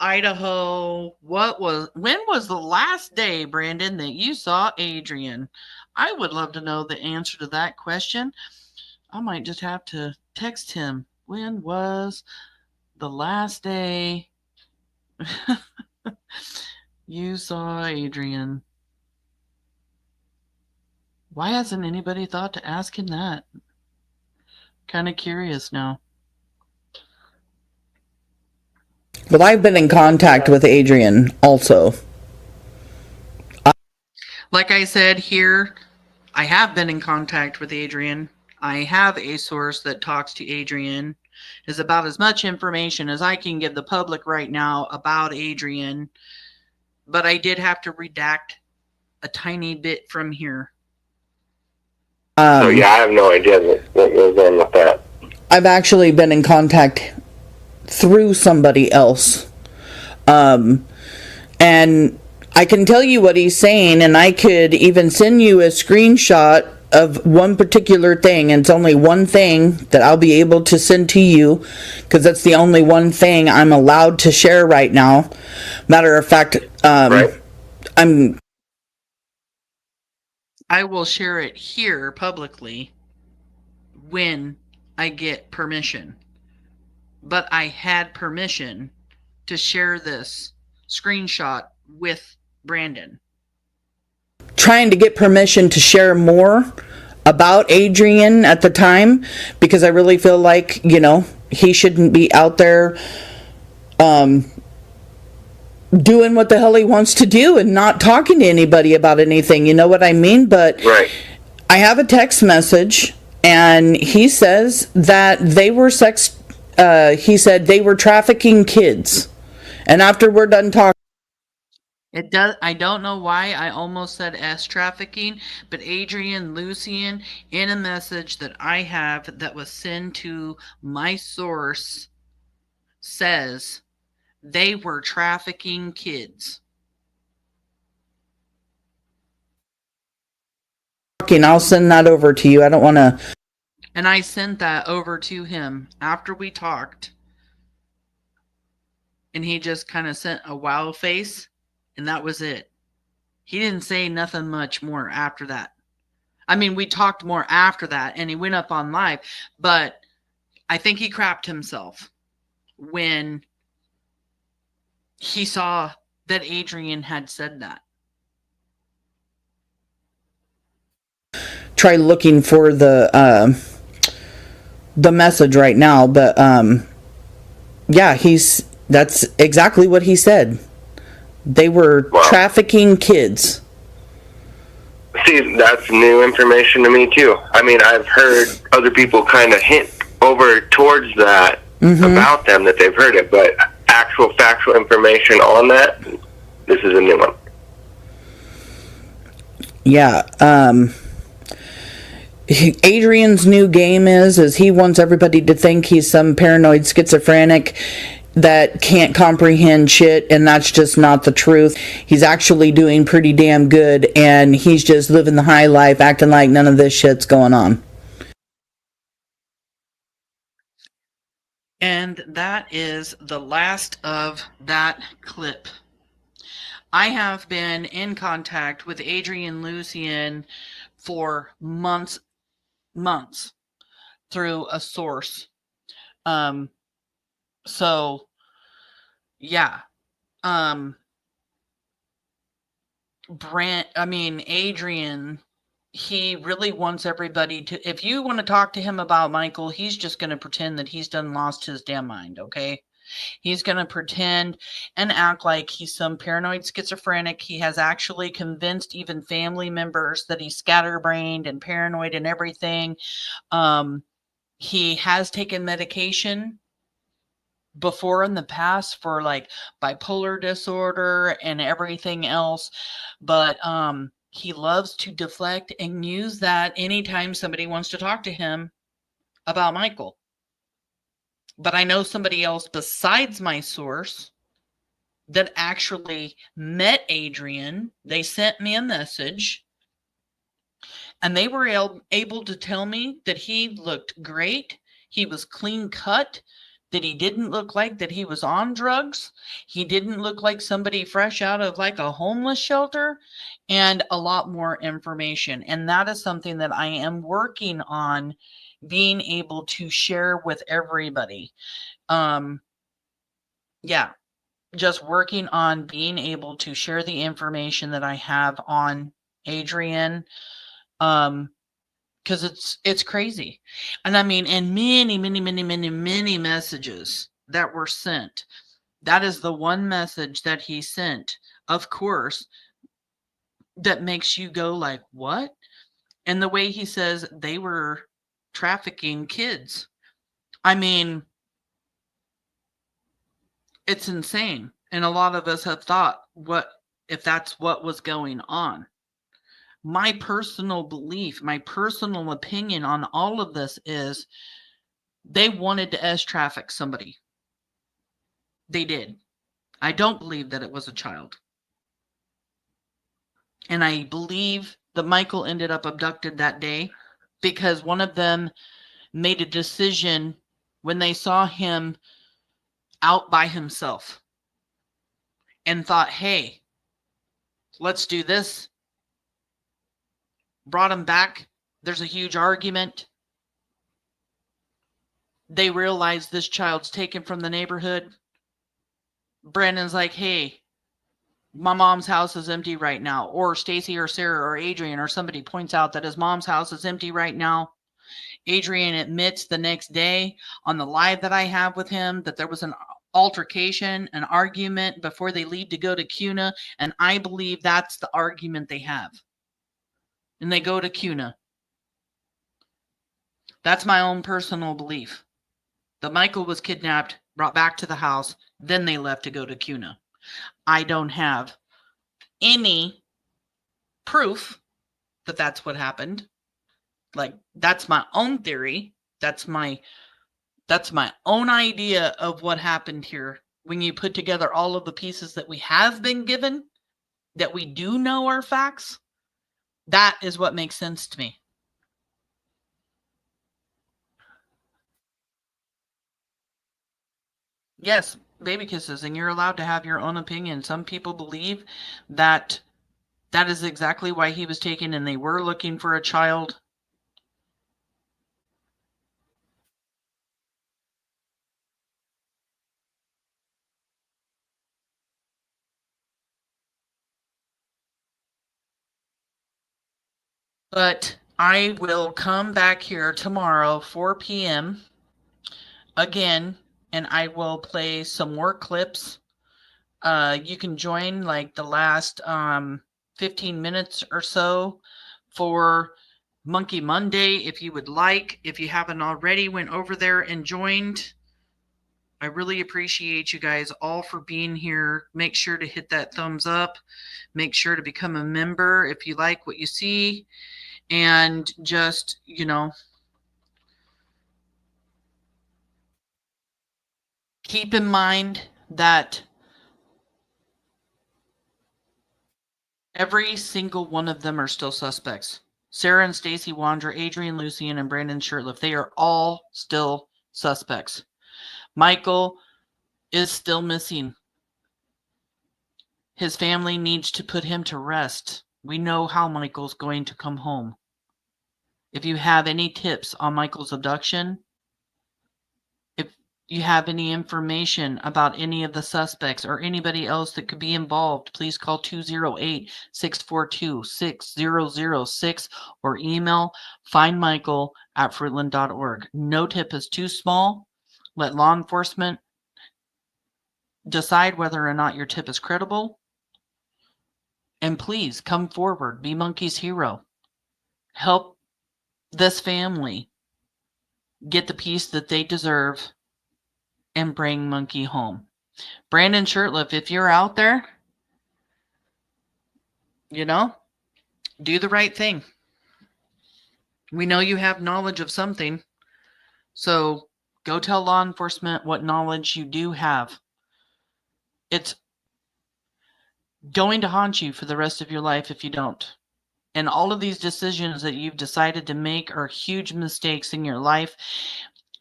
Idaho. When was the last day, Brandon, that you saw Adrian? I would love to know the answer to that question. I might just have to text him. When was the last day you saw Adrian? Why hasn't anybody thought to ask him that? Kind of curious now. But I've been in contact with Adrian also. Like I said here, I have been in contact with Adrian. I have a source that talks to Adrian. Is about as much information as I can give the public right now about Adrian. But I did have to redact a tiny bit from here. So yeah, I have no idea what goes on with that. I've actually been in contact through somebody else. And I can tell you what he's saying, and I could even send you a screenshot of one particular thing, and it's only one thing that I'll be able to send to you, because that's the only one thing I'm allowed to share right now. Matter of fact, Right. I will share it here publicly when I get permission. But I had permission to share this screenshot with Brandon. Trying to get permission to share more about Adrian at the time, because I really feel like, you know, he shouldn't be out there doing what the hell he wants to do and not talking to anybody about anything, you know what I mean? But Right. I have a text message, and he says that they were he said they were trafficking kids. And after we're done talking, It does. I don't know why I almost said S trafficking, but Adrian Lucian, in a message that I have that was sent to my source, says they were trafficking kids. I'll send that over to you. I don't want to. And I sent that over to him after we talked. And he just kind of sent a wow face. And that was it. He didn't say nothing much more after that. I mean, we talked more after that, and he went up on live. But I think he crapped himself when he saw that Adrian had said that. Try looking for the message right now, but yeah, that's exactly what he said. They were trafficking kids. See, that's new information to me too. I mean, I've heard other people kind of hint over towards that about them, that they've heard it, but actual factual information on that, this is a new one. Yeah. Adrian's new game is he wants everybody to think he's some paranoid schizophrenic that can't comprehend shit, and that's just not the truth. He's actually doing pretty damn good, and he's just living the high life, acting like none of this shit's going on. And that is the last of that clip. I have been in contact with Adrian Lucian for months through a source. So yeah. Adrian, he really wants everybody to, if you want to talk to him about Michael, he's just going to pretend that he's done lost his damn mind, okay? He's going to pretend and act like he's some paranoid schizophrenic. He has actually convinced even family members that he's scatterbrained and paranoid and everything. He has taken medication before in the past for like bipolar disorder and everything else. But he loves to deflect and use that anytime somebody wants to talk to him about Michael. But I know somebody else besides my source that actually met Adrian. They sent me a message and they were able to tell me that he looked great. He was clean cut, that he didn't look like that he was on drugs. He didn't look like somebody fresh out of like a homeless shelter, and a lot more information. And that is something that I am working on being able to share with everybody. Yeah, just working on being able to share the information that I have on Adrian. Because it's crazy. And and many messages that were sent. That is the one message that he sent, of course, that makes you go like, what? And the way he says they were trafficking kids. It's insane. And a lot of us have thought, what if that's what was going on? My personal belief, my personal opinion on all of this is they wanted to traffic somebody. They did. I don't believe that it was a child. And I believe that Michael ended up abducted that day because one of them made a decision when they saw him out by himself and thought, hey, let's do this. Brought him back. There's a huge argument. They realize this child's taken from the neighborhood. Brandon's like, hey, my mom's house is empty right now. Or Stacy or Sarah or Adrian or somebody points out that his mom's house is empty right now. Adrian admits the next day on the live that I have with him that there was an altercation, an argument before they leave to go to CUNA. And I believe that's the argument they have. And they go to CUNA. That's my own personal belief. That Michael was kidnapped, brought back to the house, then they left to go to CUNA. I don't have any proof that that's what happened. Like, that's my own theory. That's my own idea of what happened here. When you put together all of the pieces that we have been given, that we do know are facts, that is what makes sense to me. Yes, baby kisses, and you're allowed to have your own opinion. Some people believe that that is exactly why he was taken and they were looking for a child. But I will come back here tomorrow, 4 p.m. again, and I will play some more clips. You can join like the last 15 minutes or so for Monkey Monday, if you would like. If you haven't already, went over there and joined. I really appreciate you guys all for being here. Make sure to hit that thumbs up. Make sure to become a member if you like what you see. And just, keep in mind that every single one of them are still suspects. Sarah and Stacy Wander, Adrian Lucian, and Brandon Shurtliff, they are all still suspects. Michael is still missing. His family needs to put him to rest. We know how Michael's going to come home. If you have any tips on Michael's abduction, if you have any information about any of the suspects or anybody else that could be involved, please call 208-642-6006 or email findmichael@fruitland.org. No tip is too small. Let law enforcement decide whether or not your tip is credible. And please come forward. Be Monkey's hero. Help this family get the peace that they deserve and bring Monkey home. Brandon Shurtliff, if you're out there, do the right thing. We know you have knowledge of something, so go tell law enforcement what knowledge you do have. It's going to haunt you for the rest of your life if you don't. And all of these decisions that you've decided to make are huge mistakes in your life.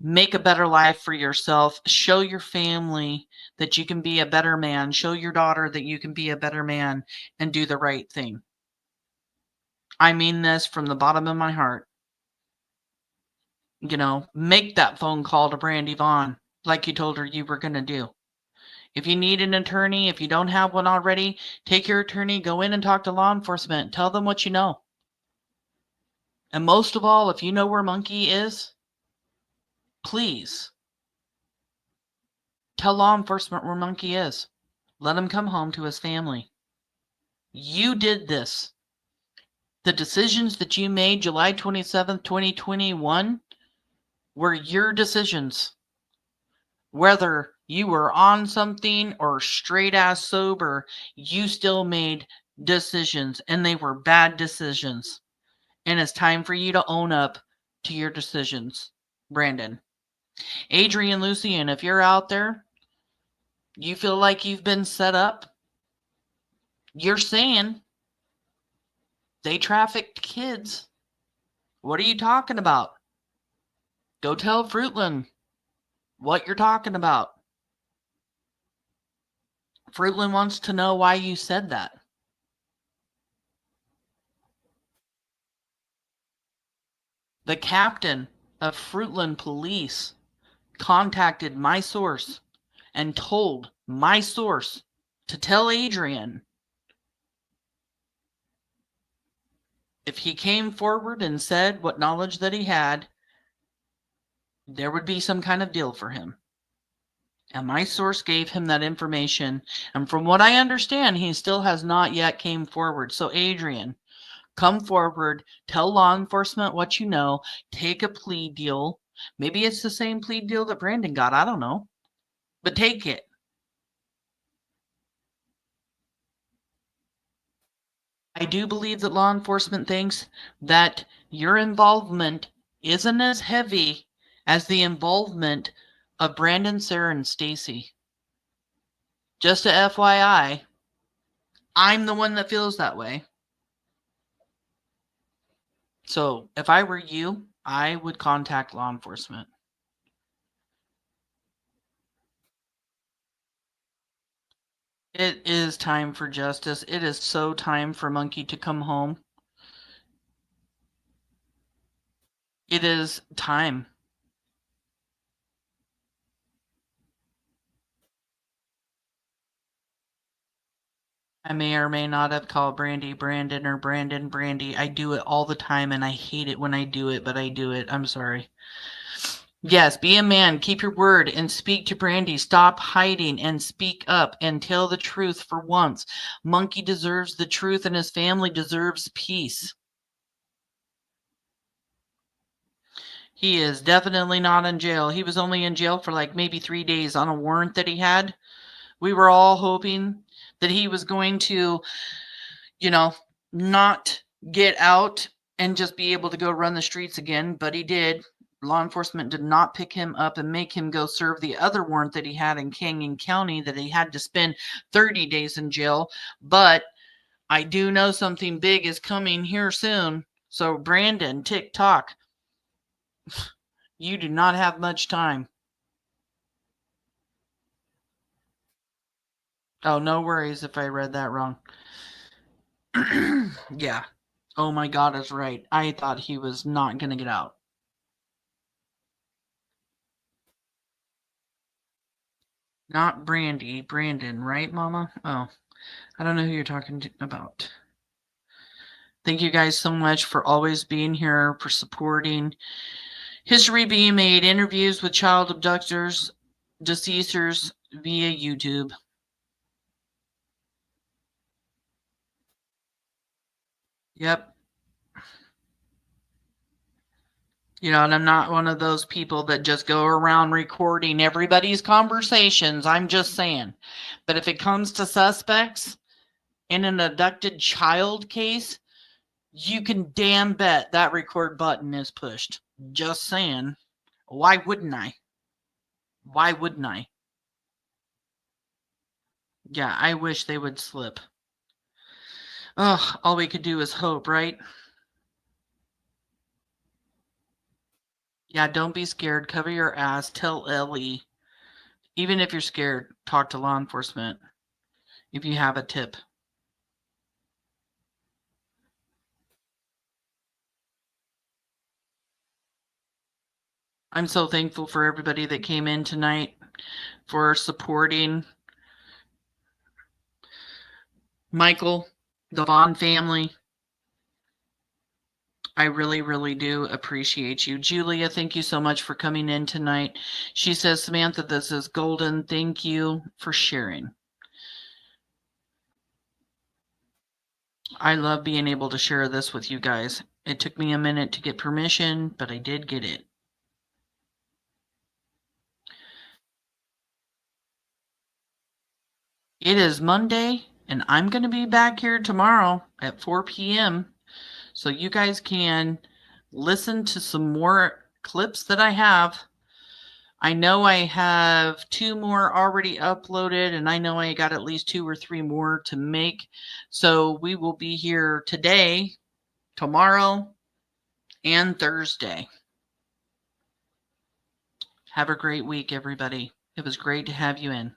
Make a better life for yourself. Show your family that you can be a better man. Show your daughter that you can be a better man and do the right thing. I mean this from the bottom of my heart. Make that phone call to Brandy Vaughn like you told her you were going to do. If you need an attorney, if you don't have one already, take your attorney, go in and talk to law enforcement. Tell them what you know. And most of all, if you know where Monkey is, please tell law enforcement where Monkey is. Let him come home to his family. You did this. The decisions that you made July 27th, 2021 were your decisions. Whether you were on something or straight ass sober, you still made decisions, and they were bad decisions. And it's time for you to own up to your decisions, Brandon. Adrian Lucian, if you're out there, you feel like you've been set up, you're saying they trafficked kids. What are you talking about? Go tell Fruitland what you're talking about. Fruitland wants to know why you said that. The captain of Fruitland Police contacted my source and told my source to tell Adrian if he came forward and said what knowledge that he had, there would be some kind of deal for him. And my source gave him that information. And from what I understand, he still has not yet came forward. So Adrian, come forward, tell law enforcement what you know, take a plea deal. Maybe it's the same plea deal that Brandon got. I don't know. But take it. I do believe that law enforcement thinks that your involvement isn't as heavy as the involvement of Brandon, Sarah, and Stacy. Just a FYI, I'm the one that feels that way. So if I were you, I would contact law enforcement. It is time for justice. It is so time for Monkey to come home. It is time. I may or may not have called Brandy Brandon or Brandon Brandy. I do it all the time, and I hate it when I do it, but I do it. I'm sorry. Yes, be a man, keep your word, and speak to Brandy. Stop hiding and speak up and tell the truth for once. Monkey deserves the truth, and his family deserves peace. He is definitely not in jail. He was only in jail for like maybe 3 days on a warrant that he had. We were all hoping that he was going to, not get out and just be able to go run the streets again, but he did. Law enforcement did not pick him up and make him go serve the other warrant that he had in Canyon County that he had to spend 30 days in jail. But I do know something big is coming here soon. So Brandon, TikTok, you do not have much time. Oh, no worries if I read that wrong. Yeah. Oh my God, is right. I thought he was not going to get out. Not Brandy, Brandon, right, Mama? Oh, I don't know who you're talking about. Thank you guys so much for always being here, for supporting History Being Made, interviews with child abductors, deceasers via YouTube. Yep. And I'm not one of those people that just go around recording everybody's conversations. I'm just saying. But if it comes to suspects in an abducted child case, you can damn bet that record button is pushed. Just saying. Why wouldn't I? Why wouldn't I? Yeah, I wish they would slip. Ugh, all we could do is hope, right? Yeah, don't be scared. Cover your ass. Tell Ellie. Even if you're scared, talk to law enforcement if you have a tip. I'm so thankful for everybody that came in tonight, for supporting Michael, the Vaughn family. I really, really do appreciate you. Julia, thank you so much for coming in tonight. She says, Samantha, this is golden. Thank you for sharing. I love being able to share this with you guys. It took me a minute to get permission, but I did get it. It is Monday, and I'm going to be back here tomorrow at 4 p.m. So you guys can listen to some more clips that I have. I know I have 2 more already uploaded, and I know I got at least 2 or 3 more to make. So we will be here today, tomorrow, and Thursday. Have a great week, everybody. It was great to have you in.